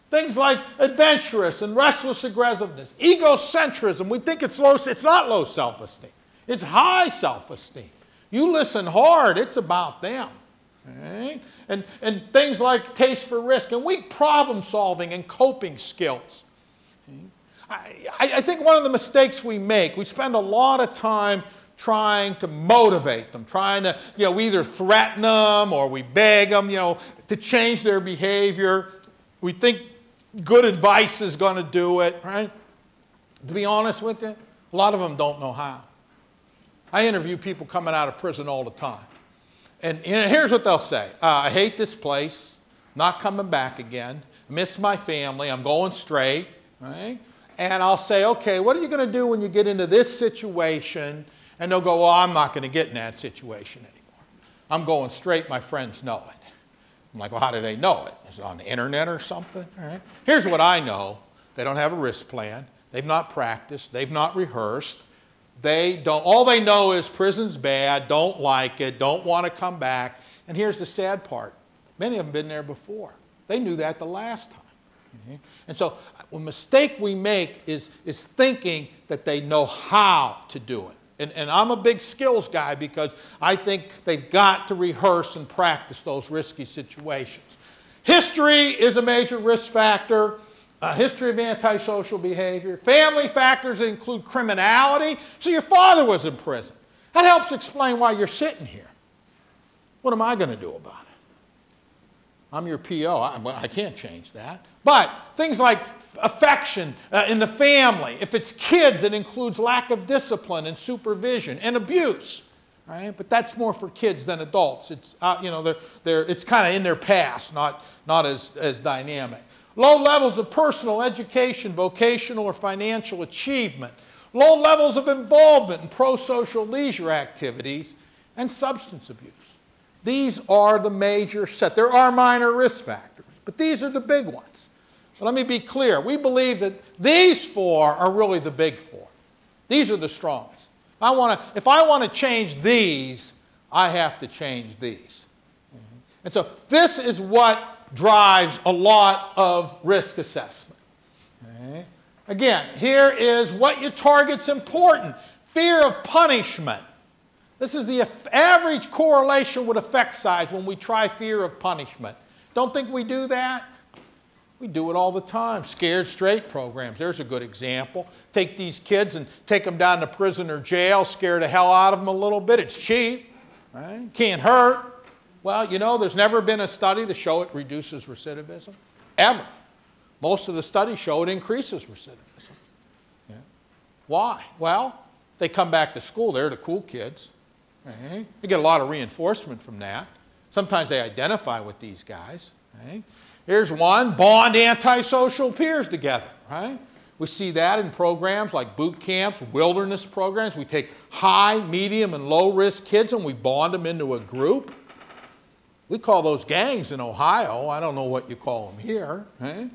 Things like adventurous and restless aggressiveness, egocentrism. We think it's low, it's not low self-esteem. It's high self-esteem. You listen hard, it's about them. Right? And things like taste for risk and weak problem solving and coping skills. I think one of the mistakes we make, we spend a lot of time trying to motivate them, trying to, we either threaten them or we beg them, to change their behavior. We think good advice is going to do it, right? To be honest with you, a lot of them don't know how. I interview people coming out of prison all the time. And here's what they'll say. I hate this place, not coming back again, miss my family, I'm going straight, right? And I'll say, okay, what are you going to do when you get into this situation? And they'll go, well, I'm not going to get in that situation anymore. I'm going straight, my friends know it. I'm like, well, how do they know it? Is it on the internet or something? All right. Here's what I know. They don't have a risk plan. They've not practiced. They've not rehearsed. All they know is prison's bad, don't like it, don't want to come back. And here's the sad part. Many of them have been there before. They knew that the last time. Mm-hmm. And so a mistake we make is thinking that they know how to do it. And I'm a big skills guy because I think they've got to rehearse and practice those risky situations. History is a major risk factor. History of antisocial behavior. Family factors that include criminality. So your father was in prison. That helps explain why you're sitting here. What am I going to do about it? I'm your PO. I can't change that. But things like affection in the family. If it's kids, it includes lack of discipline and supervision and abuse. Right? But that's more for kids than adults. It's, it's kind of in their past, not as dynamic. Low levels of personal, education, vocational, or financial achievement. Low levels of involvement in pro-social leisure activities and substance abuse. These are the major set. There are minor risk factors, but these are the big ones. But let me be clear. We believe that these four are really the big four. These are the strongest. If I want to change these, I have to change these. And so this is what drives a lot of risk assessment. Okay. Again, here is what you target's important. Fear of punishment. This is the average correlation with effect size when we try fear of punishment. Don't think we do that? We do it all the time. Scared straight programs, there's a good example. Take these kids and take them down to prison or jail, scare the hell out of them a little bit. It's cheap, right? Can't hurt. Well, there's never been a study to show it reduces recidivism, ever. Most of the studies show it increases recidivism. Yeah. Why? Well, they come back to school. They're the cool kids. Right? They get a lot of reinforcement from that. Sometimes they identify with these guys. Right? Here's one, bond antisocial peers together. Right? We see that in programs like boot camps, wilderness programs. We take high, medium, and low-risk kids and we bond them into a group. We call those gangs in Ohio. I don't know what you call them here. Right?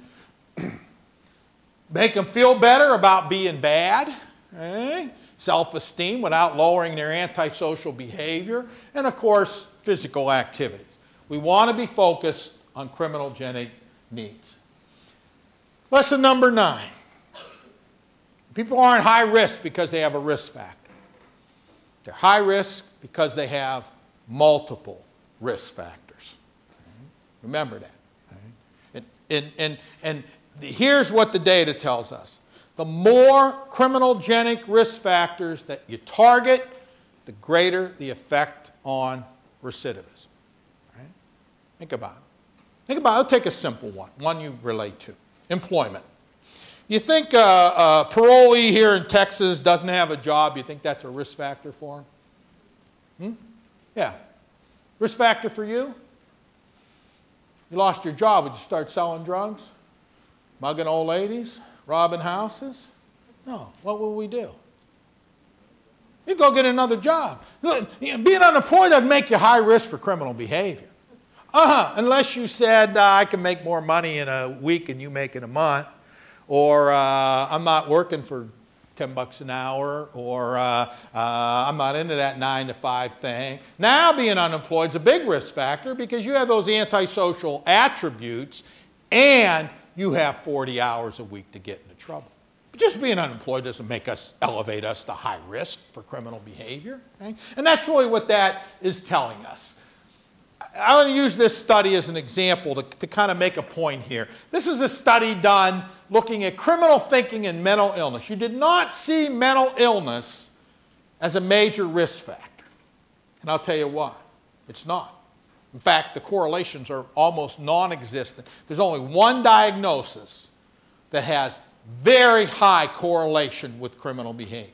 Make them feel better about being bad. Right? Self-esteem without lowering their antisocial behavior. And, of course, physical activities. We want to be focused on criminogenic needs. Lesson number 9. People aren't high risk because they have a risk factor. They're high risk because they have multiple risk factors. Remember that. And here's what the data tells us. The more criminogenic risk factors that you target, the greater the effect on recidivism. Right? Think about it. I'll take a simple one you relate to. Employment. You think a parolee here in Texas doesn't have a job, you think that's a risk factor for him? Yeah. Risk factor for you? You lost your job, would you start selling drugs? Mugging old ladies? Robbing houses? No. What will we do? You go get another job. Look, being unemployed doesn't make you high risk for criminal behavior. Unless you said, I can make more money in a week than you make in a month, or I'm not working for $10 an hour, or I'm not into that 9 to 5 thing. Now being unemployed is a big risk factor because you have those antisocial attributes and you have 40 hours a week to get into trouble. But just being unemployed doesn't make us elevate us to high risk for criminal behavior. Okay? And that's really what that is telling us. I want to use this study as an example to kind of make a point here. This is a study done looking at criminal thinking and mental illness. You did not see mental illness as a major risk factor. And I'll tell you why. It's not. In fact, the correlations are almost non-existent. There's only one diagnosis that has very high correlation with criminal behavior: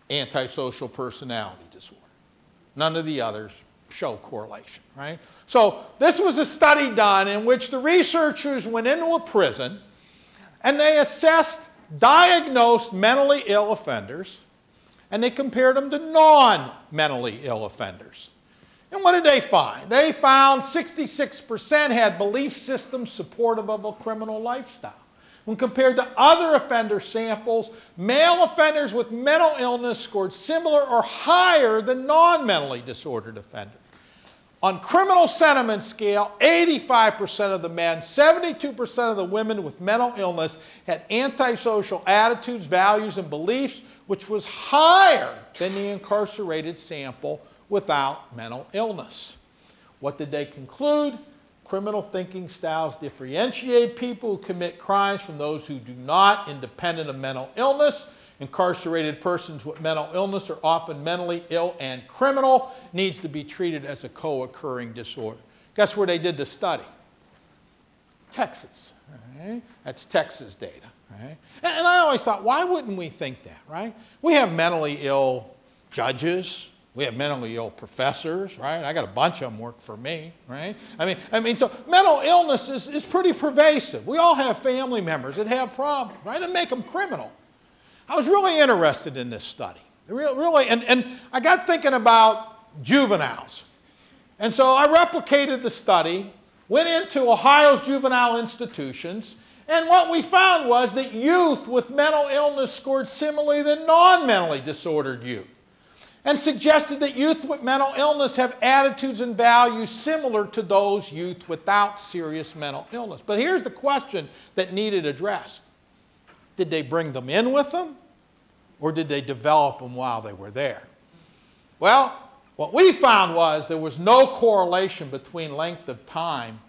antisocial personality disorder. None of the others show correlation, right? So this was a study done in which the researchers went into a prison and they assessed diagnosed mentally ill offenders and they compared them to non-mentally ill offenders. And what did they find? They found 66% had belief systems supportive of a criminal lifestyle. When compared to other offender samples, male offenders with mental illness scored similar or higher than non-mentally disordered offenders. On criminal sentiment scale, 85% of the men, 72% of the women with mental illness had antisocial attitudes, values, and beliefs, which was higher than the incarcerated sample without mental illness. What did they conclude? Criminal thinking styles differentiate people who commit crimes from those who do not, independent of mental illness. Incarcerated persons with mental illness are often mentally ill and criminal, needs to be treated as a co-occurring disorder. Guess where they did the study? Texas. Right? That's Texas data. Right? And I always thought, why wouldn't we think that, right? We have mentally ill judges. We have mentally ill professors, right? I got a bunch of them work for me, right? I mean, so mental illness is pretty pervasive. We all have family members that have problems, right? And make them criminal. I was really interested in this study, really, and I got thinking about juveniles. And so I replicated the study, went into Ohio's juvenile institutions, and what we found was that youth with mental illness scored similarly than non-mentally disordered youth, and suggested that youth with mental illness have attitudes and values similar to those youth without serious mental illness. But here's the question that needed addressed. Did they bring them in with them, or did they develop them while they were there? Well, what we found was there was no correlation between length of time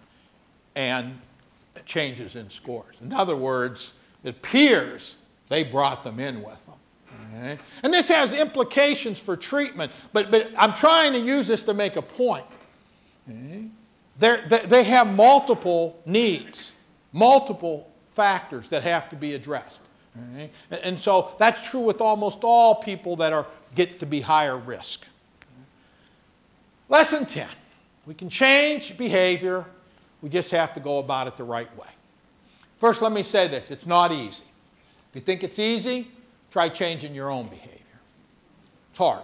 and changes in scores. In other words, it appears they brought them in with them. Okay? And this has implications for treatment, but I'm trying to use this to make a point. Okay? They have multiple needs, multiple factors that have to be addressed. Okay? And so that's true with almost all people that get to be higher risk. Lesson 10. We can change behavior. We just have to go about it the right way. First, let me say this. It's not easy. If you think it's easy, try changing your own behavior. It's hard.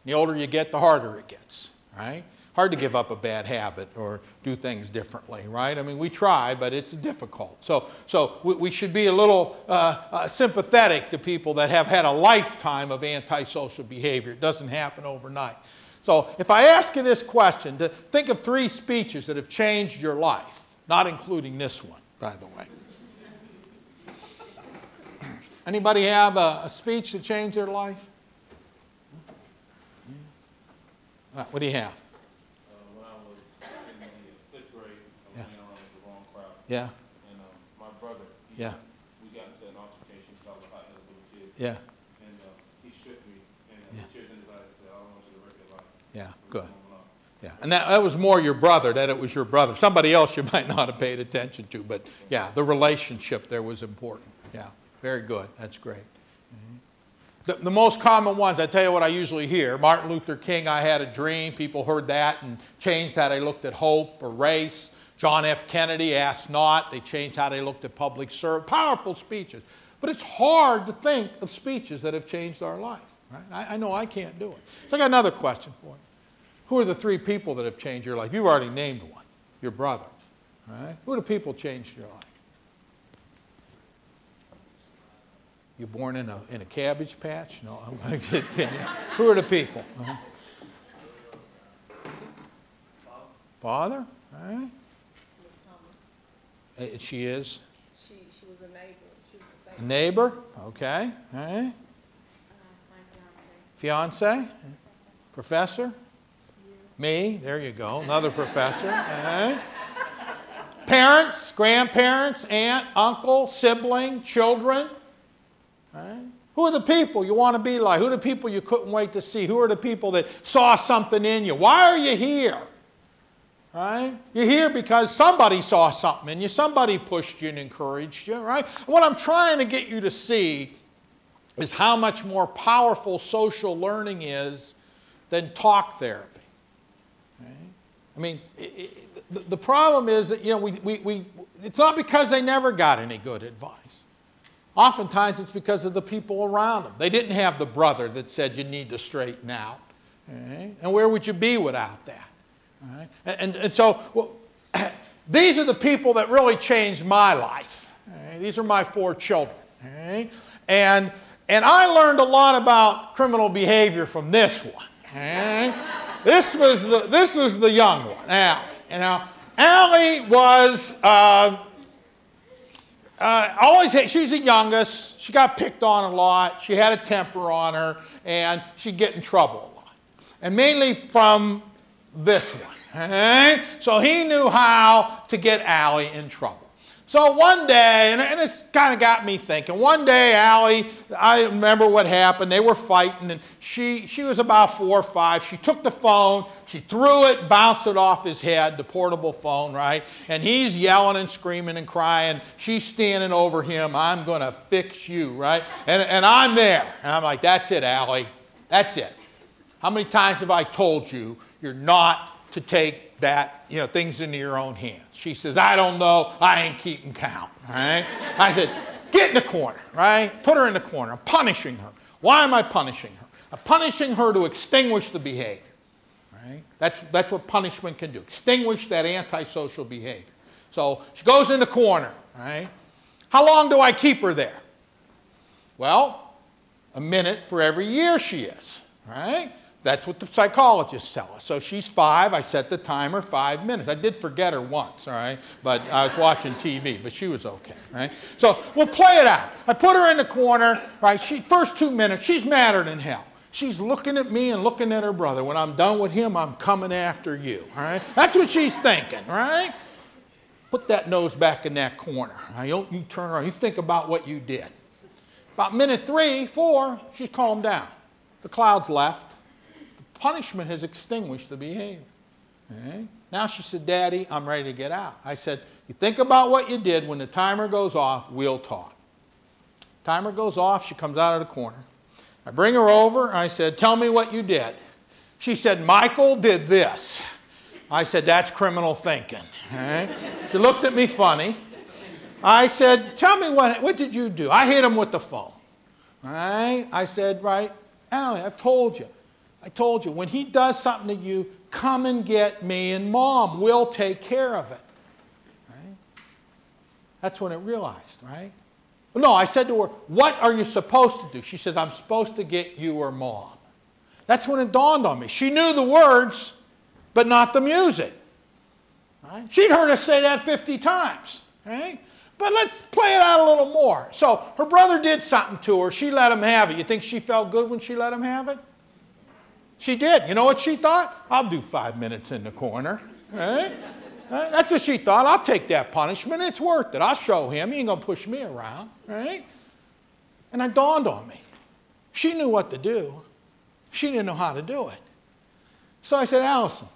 The older you get, the harder it gets, right? Hard to give up a bad habit or do things differently, right? I mean, we try, but it's difficult. So we should be a little sympathetic to people that have had a lifetime of antisocial behavior. It doesn't happen overnight. So if I ask you this question, to think of 3 speeches that have changed your life, not including this one, by the way. Anybody have a speech that changed their life? What do you have? When I was in the 5th grade, I was hanging around with the wrong crowd. Yeah. And my brother, we got into an altercation because I was a hot little kid. Yeah. And he shook me, and with tears in his eyes, he said, I don't want you to wreck your life. Yeah, good. Yeah, and that was more your brother, that it was your brother. Somebody else you might not have paid attention to, but yeah, the relationship there was important. Yeah, very good. That's great. The most common ones, I tell you what I usually hear. Martin Luther King, I had a dream. People heard that and changed how they looked at hope or race. John F. Kennedy, asked not. They changed how they looked at public service. Powerful speeches. But it's hard to think of speeches that have changed our life. Right? I know I can't do it. So I got another question for you. Who are the 3 people that have changed your life? You've already named one, your brother. Right? Who are the people who changed your life? You born in a cabbage patch? No, I'm just kidding. Who are the people? Father? All right. Miss Thomas. She is? She was a neighbor. She was the A same. neighbor? Okay. All right. My fiance. Fiance? Professor? You. Me? There you go. Another professor. All right. Parents, grandparents, aunt, uncle, sibling, children. All right. Who are the people you want to be like? Who are the people you couldn't wait to see? Who are the people that saw something in you? Why are you here? Right? You're here because somebody saw something in you, somebody pushed you and encouraged you, right? What I'm trying to get you to see is how much more powerful social learning is than talk therapy. Right? I mean, the problem is that, you know, it's not because they never got any good advice. Oftentimes it's because of the people around them. They didn't have the brother that said you need to straighten out. Right? And where would you be without that? Right? And so well, these are the people that really changed my life. Right? These are my 4 children. Right? And I learned a lot about criminal behavior from this one. Right? This was the young one, Allie. You know, Allie was she was the youngest. She got picked on a lot. She had a temper on her, and she'd get in trouble a lot. And mainly from this one. Okay? So he knew how to get Allie in trouble. So one day, and it's kind of got me thinking, one day Allie, I remember what happened. They were fighting, and she was about 4 or 5. She took the phone, she threw it, bounced it off his head, the portable phone, right? And he's yelling and screaming and crying. She's standing over him. I'm going to fix you, right? And I'm there. And I'm like, that's it, Allie. That's it. How many times have I told you you're not to take that, you know, things into your own hands? She says, I don't know. I ain't keeping count, right? I said, get in the corner, right? Put her in the corner. I'm punishing her. Why am I punishing her? I'm punishing her to extinguish the behavior, right? That's what punishment can do, extinguish that antisocial behavior. So she goes in the corner, right? How long do I keep her there? Well, a minute for every year she is, right? That's what the psychologists tell us. So she's 5. I set the timer 5 minutes. I did forget her once, all right? But I was watching TV, but she was okay, right? So we'll play it out. I put her in the corner, right? First 2 minutes, she's madder than hell. She's looking at me and looking at her brother. When I'm done with him, I'm coming after you, all right? That's what she's thinking, right? Put that nose back in that corner. Right? You turn around. You think about what you did. About minute 3, 4, she's calmed down. The clouds left. Punishment has extinguished the behavior. Okay? Now she said, Daddy, I'm ready to get out. I said, you think about what you did. When the timer goes off, we'll talk. Timer goes off. She comes out of the corner. I bring her over. I said, tell me what you did. She said, Michael did this. I said, that's criminal thinking. Okay? She looked at me funny. I said, tell me what did you do? I hit him with the phone. All right? I said, right, Allie, I've told you. I told you, when he does something to you, come and get me and Mom. We'll take care of it. Right? That's when it realized, right? No, I said to her, what are you supposed to do? She says, I'm supposed to get you or Mom. That's when it dawned on me. She knew the words, but not the music. Right? She'd heard us say that 50 times. Right? But let's play it out a little more. So her brother did something to her. She let him have it. You think she felt good when she let him have it? She did. You know what she thought? I'll do 5 minutes in the corner. Right? That's what she thought. I'll take that punishment. It's worth it. I'll show him. He ain't going to push me around. Right? And it dawned on me. She knew what to do. She didn't know how to do it. So I said, Allison,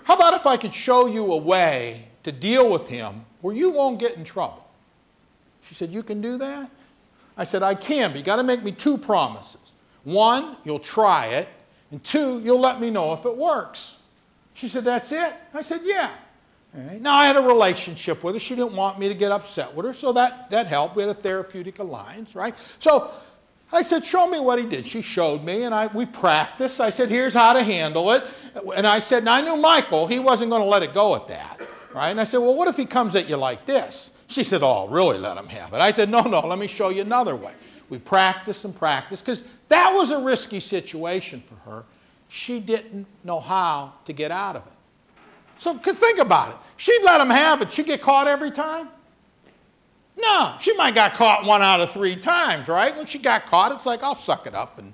how about if I could show you a way to deal with him where you won't get in trouble? She said, you can do that? I said, I can, but you got to make me 2 promises. 1, you'll try it. And 2, you'll let me know if it works. She said, that's it? I said, yeah. All right? Now, I had a relationship with her. She didn't want me to get upset with her, so that helped. We had a therapeutic alliance, right? So I said, show me what he did. She showed me, and we practiced. I said, here's how to handle it. And I said, and I knew Michael, he wasn't going to let it go at that, right? And I said, well, what if he comes at you like this? She said, oh, really let him have it. I said, no, let me show you another way. We practiced and practiced, because that was a risky situation for her. She didn't know how to get out of it. So, because think about it. She'd let him have it. She'd get caught every time? No. She might got caught 1 out of 3 times, right? When she got caught, it's like, I'll suck it up and,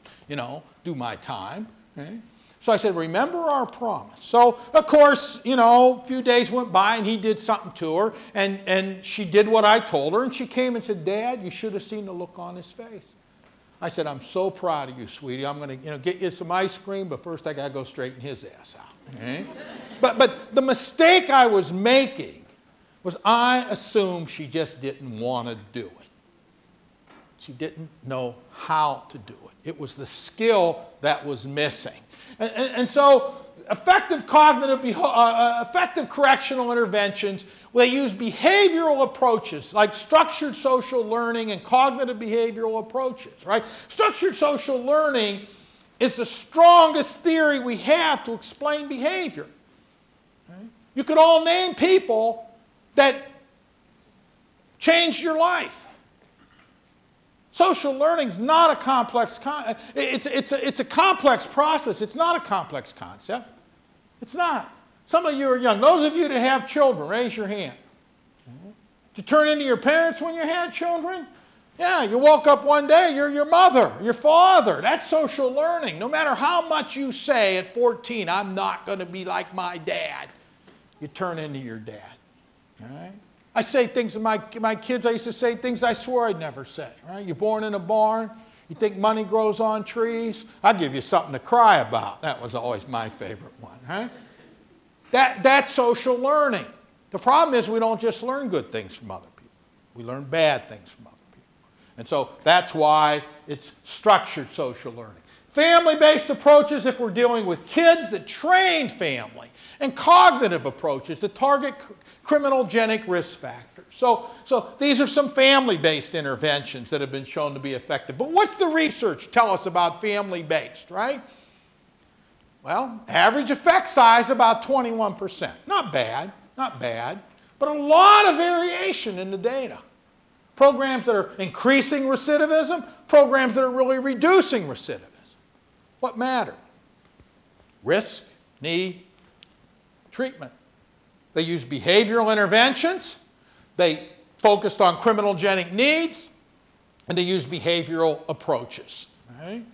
do my time. Okay? So I said, remember our promise. So, of course, a few days went by and he did something to her, and she did what I told her, and she came and said, Dad, you should have seen the look on his face. I said, I'm so proud of you, sweetie. I'm going to get you some ice cream, but first I got to go straighten his ass out. Okay? But the mistake I was making was I assumed she just didn't want to do it. She didn't know how to do it. It was the skill that was missing. And so effective correctional interventions, they use behavioral approaches like structured social learning and cognitive behavioral approaches, right? Structured social learning is the strongest theory we have to explain behavior. Right? You could all name people that changed your life. Social learning is not a complex it's a complex process. It's not a complex concept. It's not. Some of you are young. Those of you that have children, raise your hand. Did you turn into your parents when you had children? Yeah, you woke up one day, you're your mother, your father. That's social learning. No matter how much you say at 14, I'm not going to be like my dad, you turn into your dad. All right? I say things to my kids, I used to say things I swore I'd never say. Right? You're born in a barn, you think money grows on trees, I'll give you something to cry about. That was always my favorite one. Right? That's social learning. The problem is we don't just learn good things from other people. We learn bad things from other people. And so that's why it's structured social learning. Family-based approaches if we're dealing with kids that train family, and cognitive approaches that target criminogenic risk factors. So these are some family-based interventions that have been shown to be effective. But what's the research tell us about family-based, right? Well, average effect size about 21%. Not bad, not bad, but a lot of variation in the data. Programs that are increasing recidivism, programs that are really reducing recidivism. What mattered? Risk, need, treatment. They used behavioral interventions, they focused on criminogenic needs, and they used behavioral approaches. Right?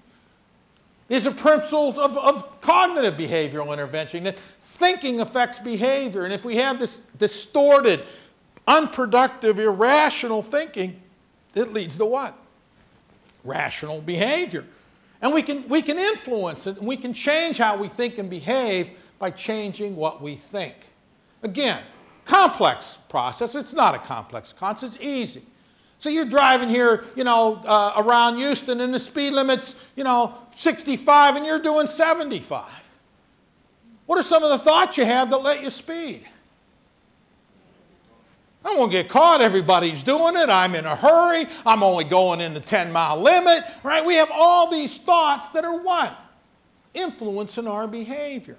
These are principles of cognitive behavioral intervention, that thinking affects behavior, and if we have this distorted, unproductive, irrational thinking, it leads to what? Rational behavior. And we can influence it, and we can change how we think and behave by changing what we think. Again, complex process. It's not a complex concept. It's easy. So you're driving here, around Houston, and the speed limit's, 65, and you're doing 75. What are some of the thoughts you have that let you speed? I won't get caught. Everybody's doing it. I'm in a hurry. I'm only going in the 10-mile limit. Right? We have all these thoughts that are what? Influencing our behavior.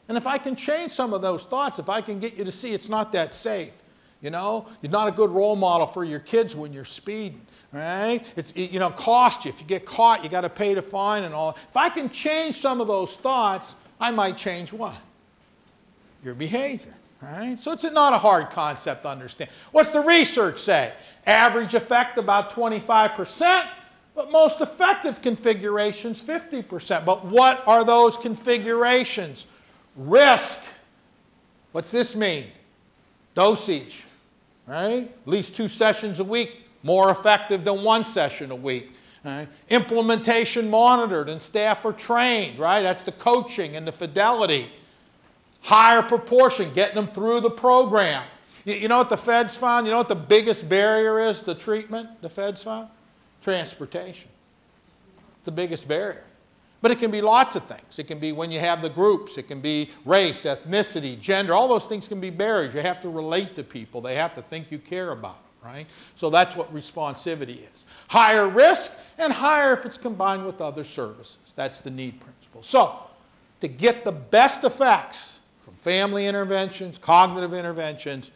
And if I can change some of those thoughts, if I can get you to see it's not that safe, you're not a good role model for your kids when you're speeding. Right? It costs you. If you get caught, you got to pay the fine and all. If I can change some of those thoughts, I might change what? Your behavior. Right? So it's not a hard concept to understand. What's the research say? Average effect about 25%, but most effective configurations 50%. But what are those configurations? Risk. What's this mean? Dosage. Right? At least 2 sessions a week, more effective than 1 session a week. Right? Implementation monitored and staff are trained. Right? That's the coaching and the fidelity. Higher proportion, getting them through the program. You know what the feds found? You know what the biggest barrier is to treatment, the feds found? Transportation. The biggest barrier. But it can be lots of things. It can be when you have the groups. It can be race, ethnicity, gender. All those things can be barriers. You have to relate to people. They have to think you care about them, right? So that's what responsivity is. Higher risk and higher if it's combined with other services. That's the need principle. So to get the best effects from family interventions, cognitive interventions,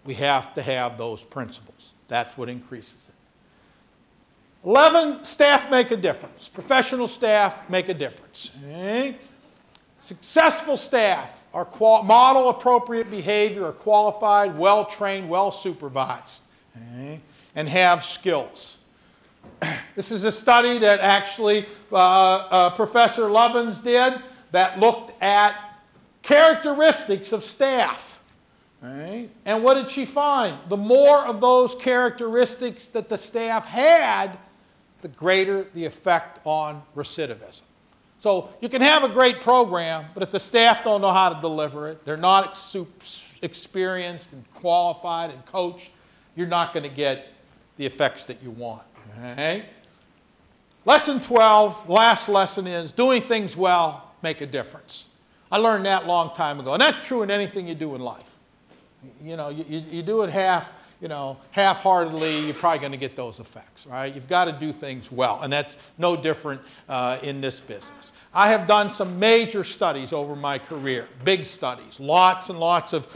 we have to have those principles. That's what increases it. 11, staff make a difference. Professional staff make a difference. Okay? Successful staff are model appropriate behavior, are qualified, well-trained, well-supervised, okay? And have skills. This is a study that actually Professor Lovins did that looked at characteristics of staff. Right? And what did she find? The more of those characteristics that the staff had, the greater the effect on recidivism. So you can have a great program, but if the staff don't know how to deliver it, they're not experienced and qualified and coached, you're not going to get the effects that you want. Okay? Lesson 12, last lesson is doing things well make a difference. I learned that a long time ago, and that's true in anything you do in life. You know, you do it half-heartedly, you're probably going to get those effects, right? You've got to do things well, and that's no different in this business. I have done some major studies over my career, big studies, lots and lots of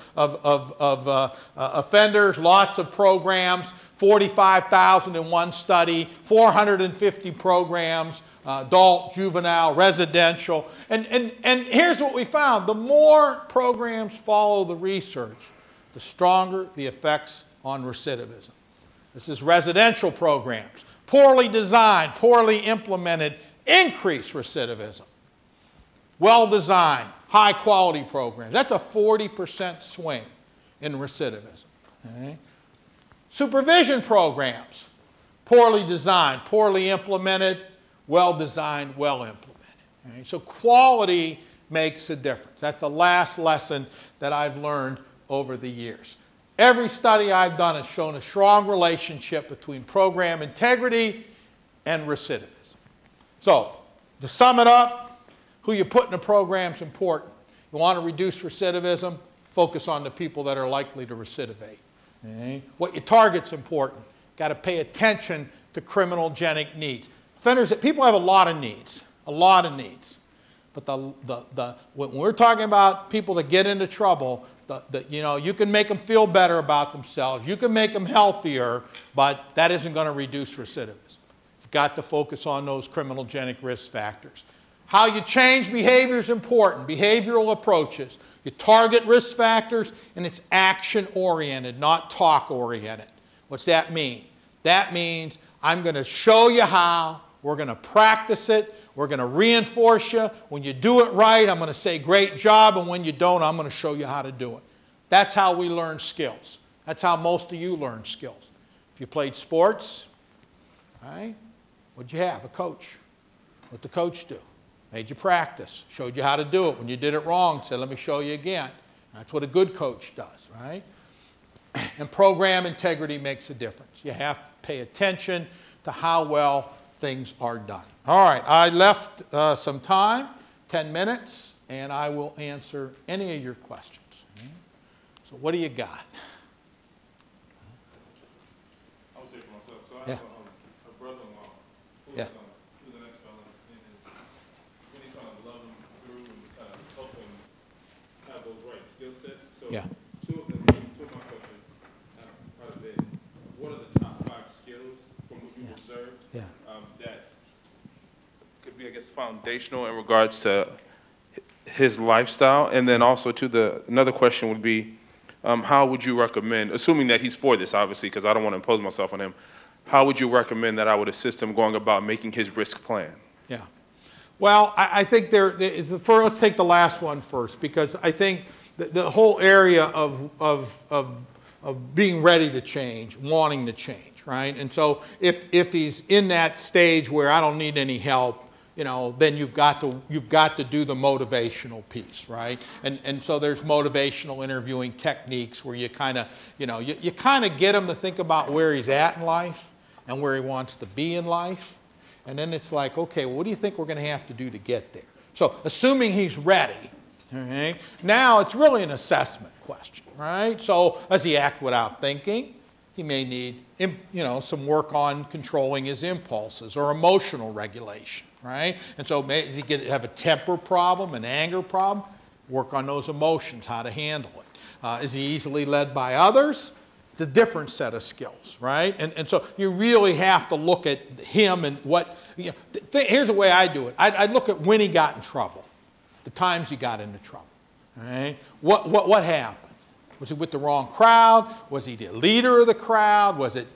offenders, lots of programs, 45,000 in one study, 450 programs, adult, juvenile, residential. And here's what we found. The more programs follow the research, the stronger the effects on recidivism. This is residential programs. Poorly designed, poorly implemented, increase recidivism. Well-designed, high-quality programs. That's a 40% swing in recidivism. Okay? Supervision programs. Poorly designed, poorly implemented, well-designed, well-implemented. Okay? So quality makes a difference. That's the last lesson that I've learned over the years. Every study I've done has shown a strong relationship between program integrity and recidivism. So, to sum it up, who you put in a program is important. You want to reduce recidivism, focus on the people that are likely to recidivate. Okay? What you target's important. Got to pay attention to criminogenic needs. Offenders, people have a lot of needs, But when we're talking about people that get into trouble, you can make them feel better about themselves. You can make them healthier, but that isn't going to reduce recidivism. You've got to focus on those criminogenic risk factors. How you change behavior is important, behavioral approaches. You target risk factors, and it's action-oriented, not talk-oriented. What's that mean? That means I'm going to show you how, we're going to practice it, we're going to reinforce you. When you do it right, I'm going to say great job, and when you don't, I'm going to show you how to do it. That's how we learn skills. That's how most of you learn skills. If you played sports, right, what'd you have? A coach. What'd the coach do? Made you practice, showed you how to do it. When you did it wrong, said, let me show you again. That's what a good coach does, right? And program integrity makes a difference. You have to pay attention to how well things are done. All right, I left some time, 10 minutes, and I will answer any of your questions. Okay? So what do you got? I would say for myself, so I have a brother-in-law who's an ex-felon, and really trying to love him through and kind of help him have those right skill sets. So two of my questions quite a bit. What are the top 5 skills from what you've observed that could be, I guess, foundational in regards to his lifestyle? And then also another question would be, how would you recommend, assuming that he's for this, obviously, because I don't want to impose myself on him, how would you recommend that I would assist him going about making his risk plan? Yeah. Well, I think let's take the last one first, because I think the whole area of being ready to change, wanting to change, right? And so if he's in that stage where I don't need any help, then you've got to do the motivational piece, right? And so there's motivational interviewing techniques where you kind of, you kind of get him to think about where he's at in life and where he wants to be in life. And then it's like, okay, well, what do you think we're going to have to do to get there? So assuming he's ready, okay, now it's really an assessment question, right? So does he act without thinking? He may need, some work on controlling his impulses or emotional regulation, right? And so does he have a temper problem, an anger problem? Work on those emotions, how to handle it. Is he easily led by others? It's a different set of skills, right? And so you really have to look at him and what, here's the way I do it. I look at when he got in trouble, the times he got into trouble, right? What happened? Was he with the wrong crowd? Was he the leader of the crowd? Was it,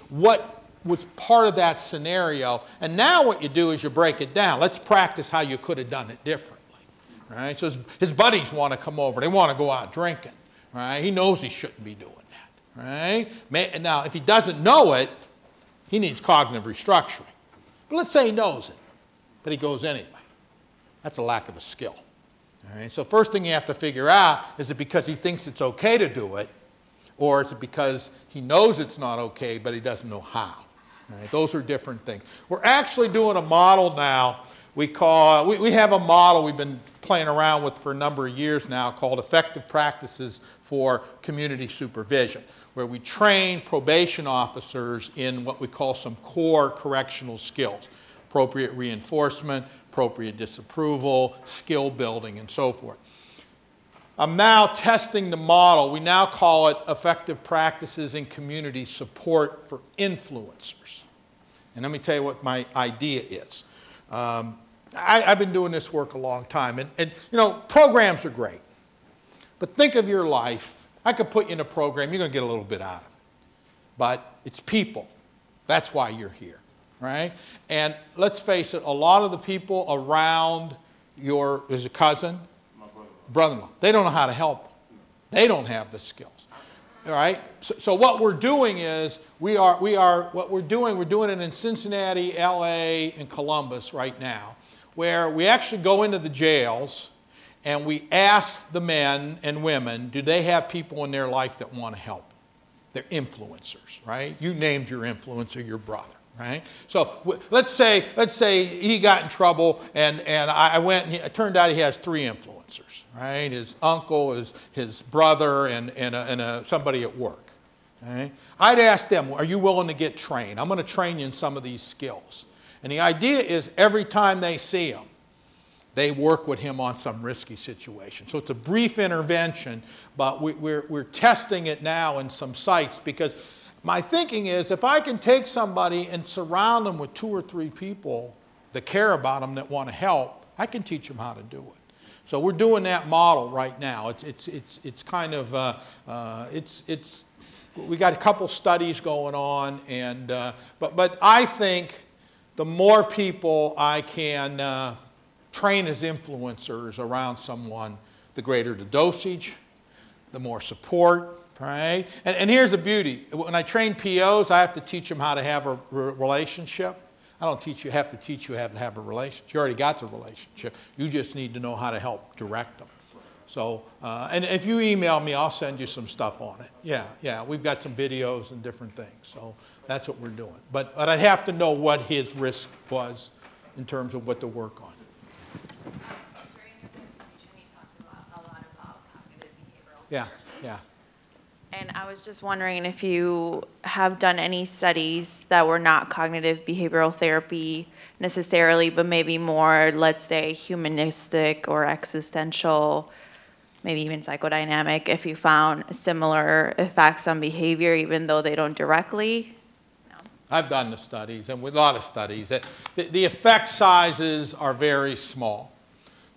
what was part of that scenario? And now what you do is you break it down. Let's practice how you could have done it differently, right? So his buddies want to come over. They want to go out drinking, right? He knows he shouldn't be doing that, right? Now, if he doesn't know it, he needs cognitive restructuring. But let's say he knows it, but he goes anyway. That's a lack of a skill. All right? So first thing you have to figure out, is it because he thinks it's okay to do it, or is it because he knows it's not okay, but he doesn't know how? All right? Those are different things. We're actually doing a model now. We have a model we've been playing around with for a number of years now called Effective Practices for Community Supervision, where we train probation officers in what we call some core correctional skills: appropriate reinforcement, appropriate disapproval, skill building, and so forth. I'm now testing the model. We now call it Effective Practices in Community Support for Influencers. And let me tell you what my idea is. I've been doing this work a long time, and programs are great. But think of your life. I could put you in a program, you're going to get a little bit out of it. But it's people. That's why you're here, right? And let's face it, a lot of the people around is a cousin, brother-in-law, they don't know how to help. They don't have the skills. All right? So what we're doing is, we're doing it in Cincinnati, LA, and Columbus right now, where we actually go into the jails and we ask the men and women, do they have people in their life that want to help? They're influencers, right? You named your influencer your brother, right? So let's say he got in trouble, and I went, and it turned out he has 3 influencers, right? His uncle, his brother, and somebody at work. Okay? I'd ask them, are you willing to get trained? I'm going to train you in some of these skills. And the idea is every time they see him, they work with him on some risky situation. So it's a brief intervention, but we're testing it now in some sites, because my thinking is if I can take somebody and surround them with 2 or 3 people that care about them, that want to help, I can teach them how to do it. So we're doing that model right now. It's kind of, we got a couple studies going on, and but I think the more people I can train as influencers around someone, the greater the dosage, the more support, right? And here's the beauty. When I train POs, I have to teach them how to have a relationship. I don't have to teach you how to have a relationship. You already got the relationship. You just need to know how to help direct them. So, and if you email me, I'll send you some stuff on it. Yeah, we've got some videos and different things. So that's what we're doing. But I'd have to know what his risk was in terms of what to work on. During your presentation, you talked a lot about cognitive behavioral therapy. Yeah. And I was just wondering if you have done any studies that were not cognitive behavioral therapy necessarily, but maybe more, let's say, humanistic or existential, maybe even psychodynamic, if you found similar effects on behavior, even though they don't directly? No. I've done the studies, and with a lot of studies. The effect sizes are very small.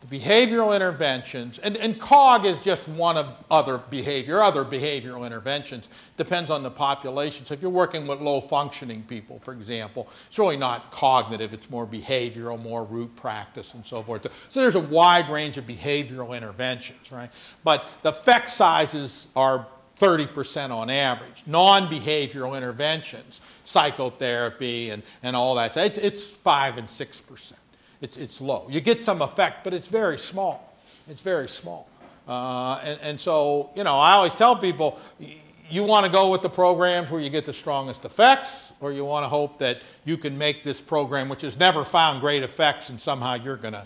The behavioral interventions, and COG is just one of other behavioral interventions. Depends on the population. So if you're working with low-functioning people, for example, it's really not cognitive. It's more behavioral, more root practice, and so forth. So there's a wide range of behavioral interventions, right? But the effect sizes are 30% on average. Non-behavioral interventions, psychotherapy and all that, it's 5 and 6%. It's low. You get some effect, but it's very small. It's very small. And so, I always tell people, you want to go with the programs where you get the strongest effects, or you want to hope that you can make this program, which has never found great effects, and somehow you're going to,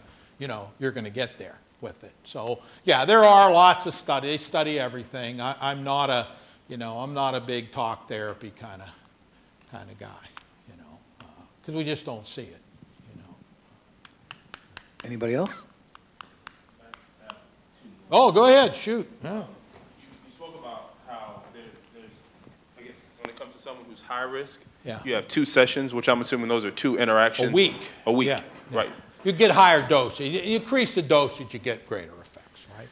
you're going to get there with it. So yeah, there are lots of studies. They study everything. I'm not a, I'm not a big talk therapy kind of guy, because we just don't see it. Anybody else? Oh, go ahead, shoot. Yeah. You spoke about how there's, I guess, when it comes to someone who's high risk, Yeah. you have 2 sessions, which I'm assuming those are 2 interactions. A week. A week, Yeah. right. You get higher dosage. You increase the dosage, you get greater effects, right?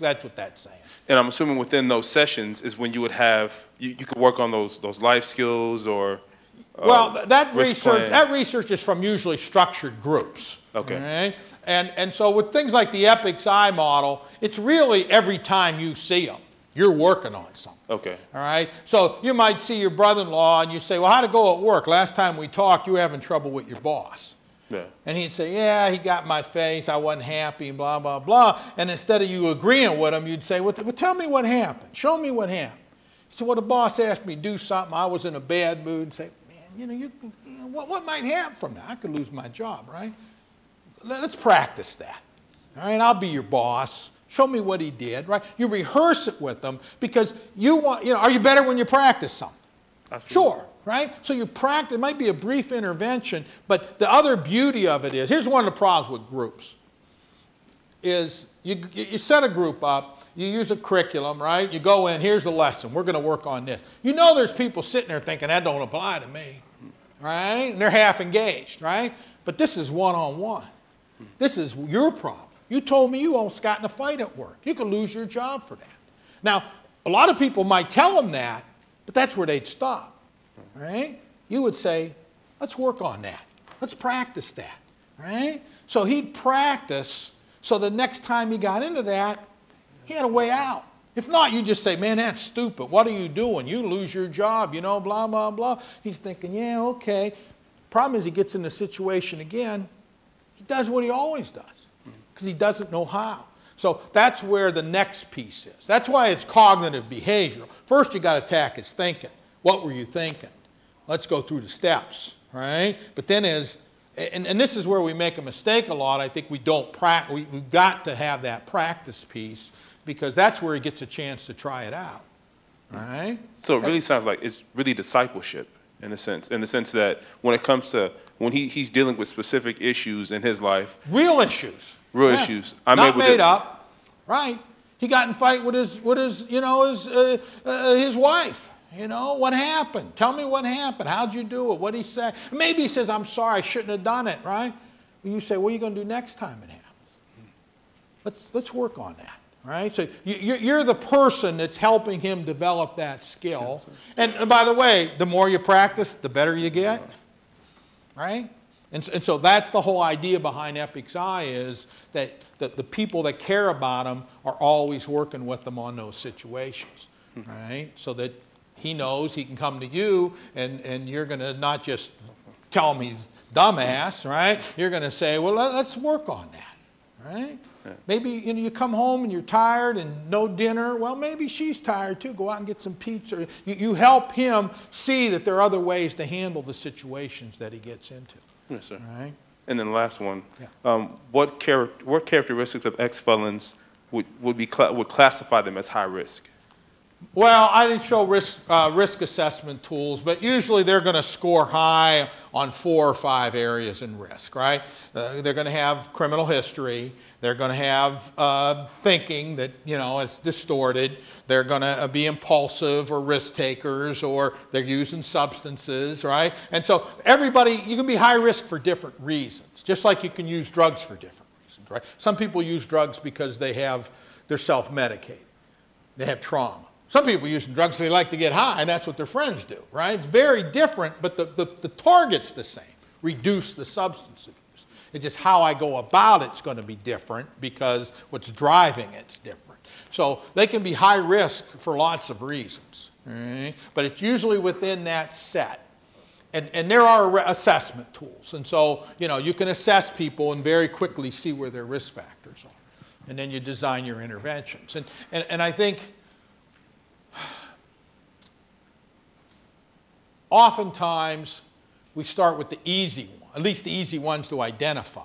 That's what that's saying. And I'm assuming within those sessions is when you would have, you could work on those life skills or Well, that risk research is from usually structured groups. Okay. Right? And so with things like the EPICS-I model, it's really every time you see them, you're working on something. Okay. All right? So you might see your brother-in-law and you say, well, how'd it go at work? Last time we talked, you were having trouble with your boss. Yeah. And he'd say, yeah, he got in my face, I wasn't happy, blah, blah, blah. And instead of you agreeing with him, you'd say, well, tell me what happened. Show me what happened. He said, well, the boss asked me to do something. I was in a bad mood. And say, man, what might happen from that? I could lose my job, right? Let's practice that. All right, I'll be your boss. Show me what he did, right? You rehearse it with them because you want, are you better when you practice something? Absolutely. Sure, right? So you practice, it might be a brief intervention, but the other beauty of it is, here's one of the problems with groups, is you set a group up, you use a curriculum, right? You go in, here's a lesson, we're going to work on this. There's people sitting there thinking, that don't apply to me, right? And they're half engaged, right? But this is one-on-one. This is your problem. You told me you almost got in a fight at work. You could lose your job for that. Now, a lot of people might tell them that, but that's where they'd stop, right? You would say, let's work on that. Let's practice that, right? So he'd practice so the next time he got into that, he had a way out. If not, you just say, man, that's stupid. What are you doing? You lose your job, blah, blah, blah. He's thinking, yeah, okay. Problem is he gets in the situation again, he does what he always does because he doesn't know how. So that's where the next piece is. That's why it's cognitive behavioral. First, you got to attack his thinking. What were you thinking? Let's go through the steps, right? But then and this is where we make a mistake a lot. I think we don't practice. We've got to have that practice piece because that's where he gets a chance to try it out, right? So it really sounds like it's really discipleship in a sense that when it comes to, when he's dealing with specific issues in his life. Real issues. Issues. Not made up, right? He got in a fight with his wife. What happened? Tell me what happened. How'd you do it? What'd he say? Maybe he says, I'm sorry, I shouldn't have done it, right? And you say, what are you going to do next time it happens? Let's work on that, right? So you're the person that's helping him develop that skill. And by the way, the more you practice, the better you get, right? And so that's the whole idea behind EPICS-I is that the people that care about him are always working with them on those situations, right? So that he knows he can come to you and you're going to not just tell him he's dumbass, right? You're going to say, well, let's work on that, right? Yeah. Maybe you come home and you're tired and no dinner. Well, maybe she's tired too. Go out and get some pizza. You help him see that there are other ways to handle the situations that he gets into. Yes, sir. Right? And then the last one, yeah. What characteristics of ex-felons would classify them as high risk? Well, I didn't show risk assessment tools, but usually they're going to score high on 4 or 5 areas in risk, right? They're going to have criminal history. They're going to have thinking that, it's distorted. They're going to be impulsive or risk takers, or they're using substances, right? And so you can be high risk for different reasons, just like you can use drugs for different reasons, right? Some people use drugs because they're self-medicated. They have trauma. Some people use drugs because they like to get high, and that's what their friends do, right? It's very different, but the target's the same. Reduce the substance abuse. It's just how I go about it's going to be different because what's driving it's different. So they can be high risk for lots of reasons, right? But it's usually within that set. And there are assessment tools. And so, you can assess people and very quickly see where their risk factors are. And then you design your interventions. And I think oftentimes we start with the easy one, at least the easy ones to identify,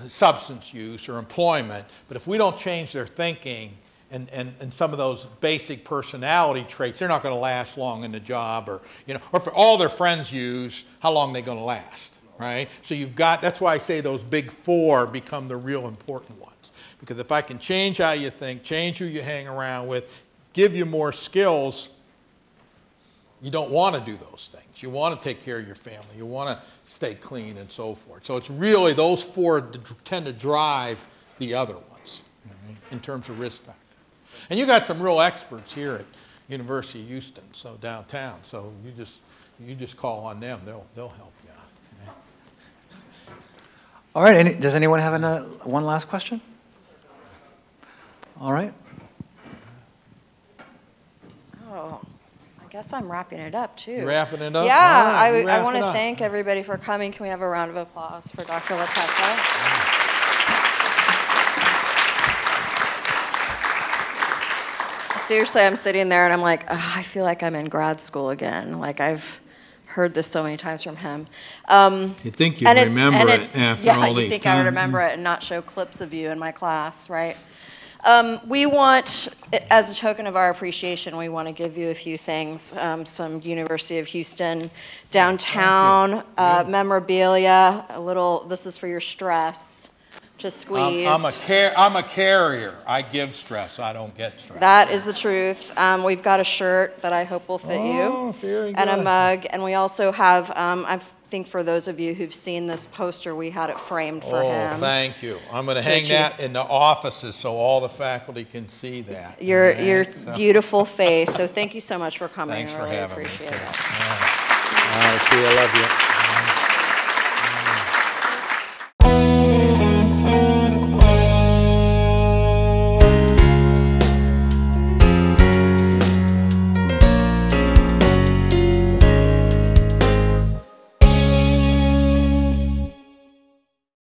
substance use or employment. But if we don't change their thinking and some of those basic personality traits, they're not going to last long in the job, or, you know, or if all their friends use, how long are they going to last, right? So you've got, that's why I say those big four become the real important ones. Because if I can change how you think, change who you hang around with, give you more skills, you don't want to do those things. You want to take care of your family. You want to stay clean and so forth. So it's really those four tend to drive the other ones, right, in terms of risk factors. And you got some real experts here at University of Houston, so downtown. So you just call on them. They'll help you. Okay? All right. Does anyone have one last question? All right. Oh, I guess I'm wrapping it up too. You wrapping it up? Yeah, Right, I want to thank everybody for coming. Can we have a round of applause for Dr. Latessa? Seriously, I'm sitting there and I'm like, oh, I feel like I'm in grad school again. Like, I've heard this so many times from him. You think you'd remember it after all these you think times. I would remember it and not show clips of you in my class, right? We want, as a token of our appreciation, we want to give you a few things. Some University of Houston downtown memorabilia, a little, this is for your stress, to squeeze. I'm a carrier. I give stress. I don't get stress. That is the truth. We've got a shirt that I hope will fit you. Very good. And a mug. And we also have, I think for those of you who've seen this poster, we had it framed for him. Oh, thank you. I'm going to hang that in the offices so all the faculty can see that. Your beautiful face. So thank you so much for coming. Thanks I for really having me. appreciate it. All right, see you. I love you.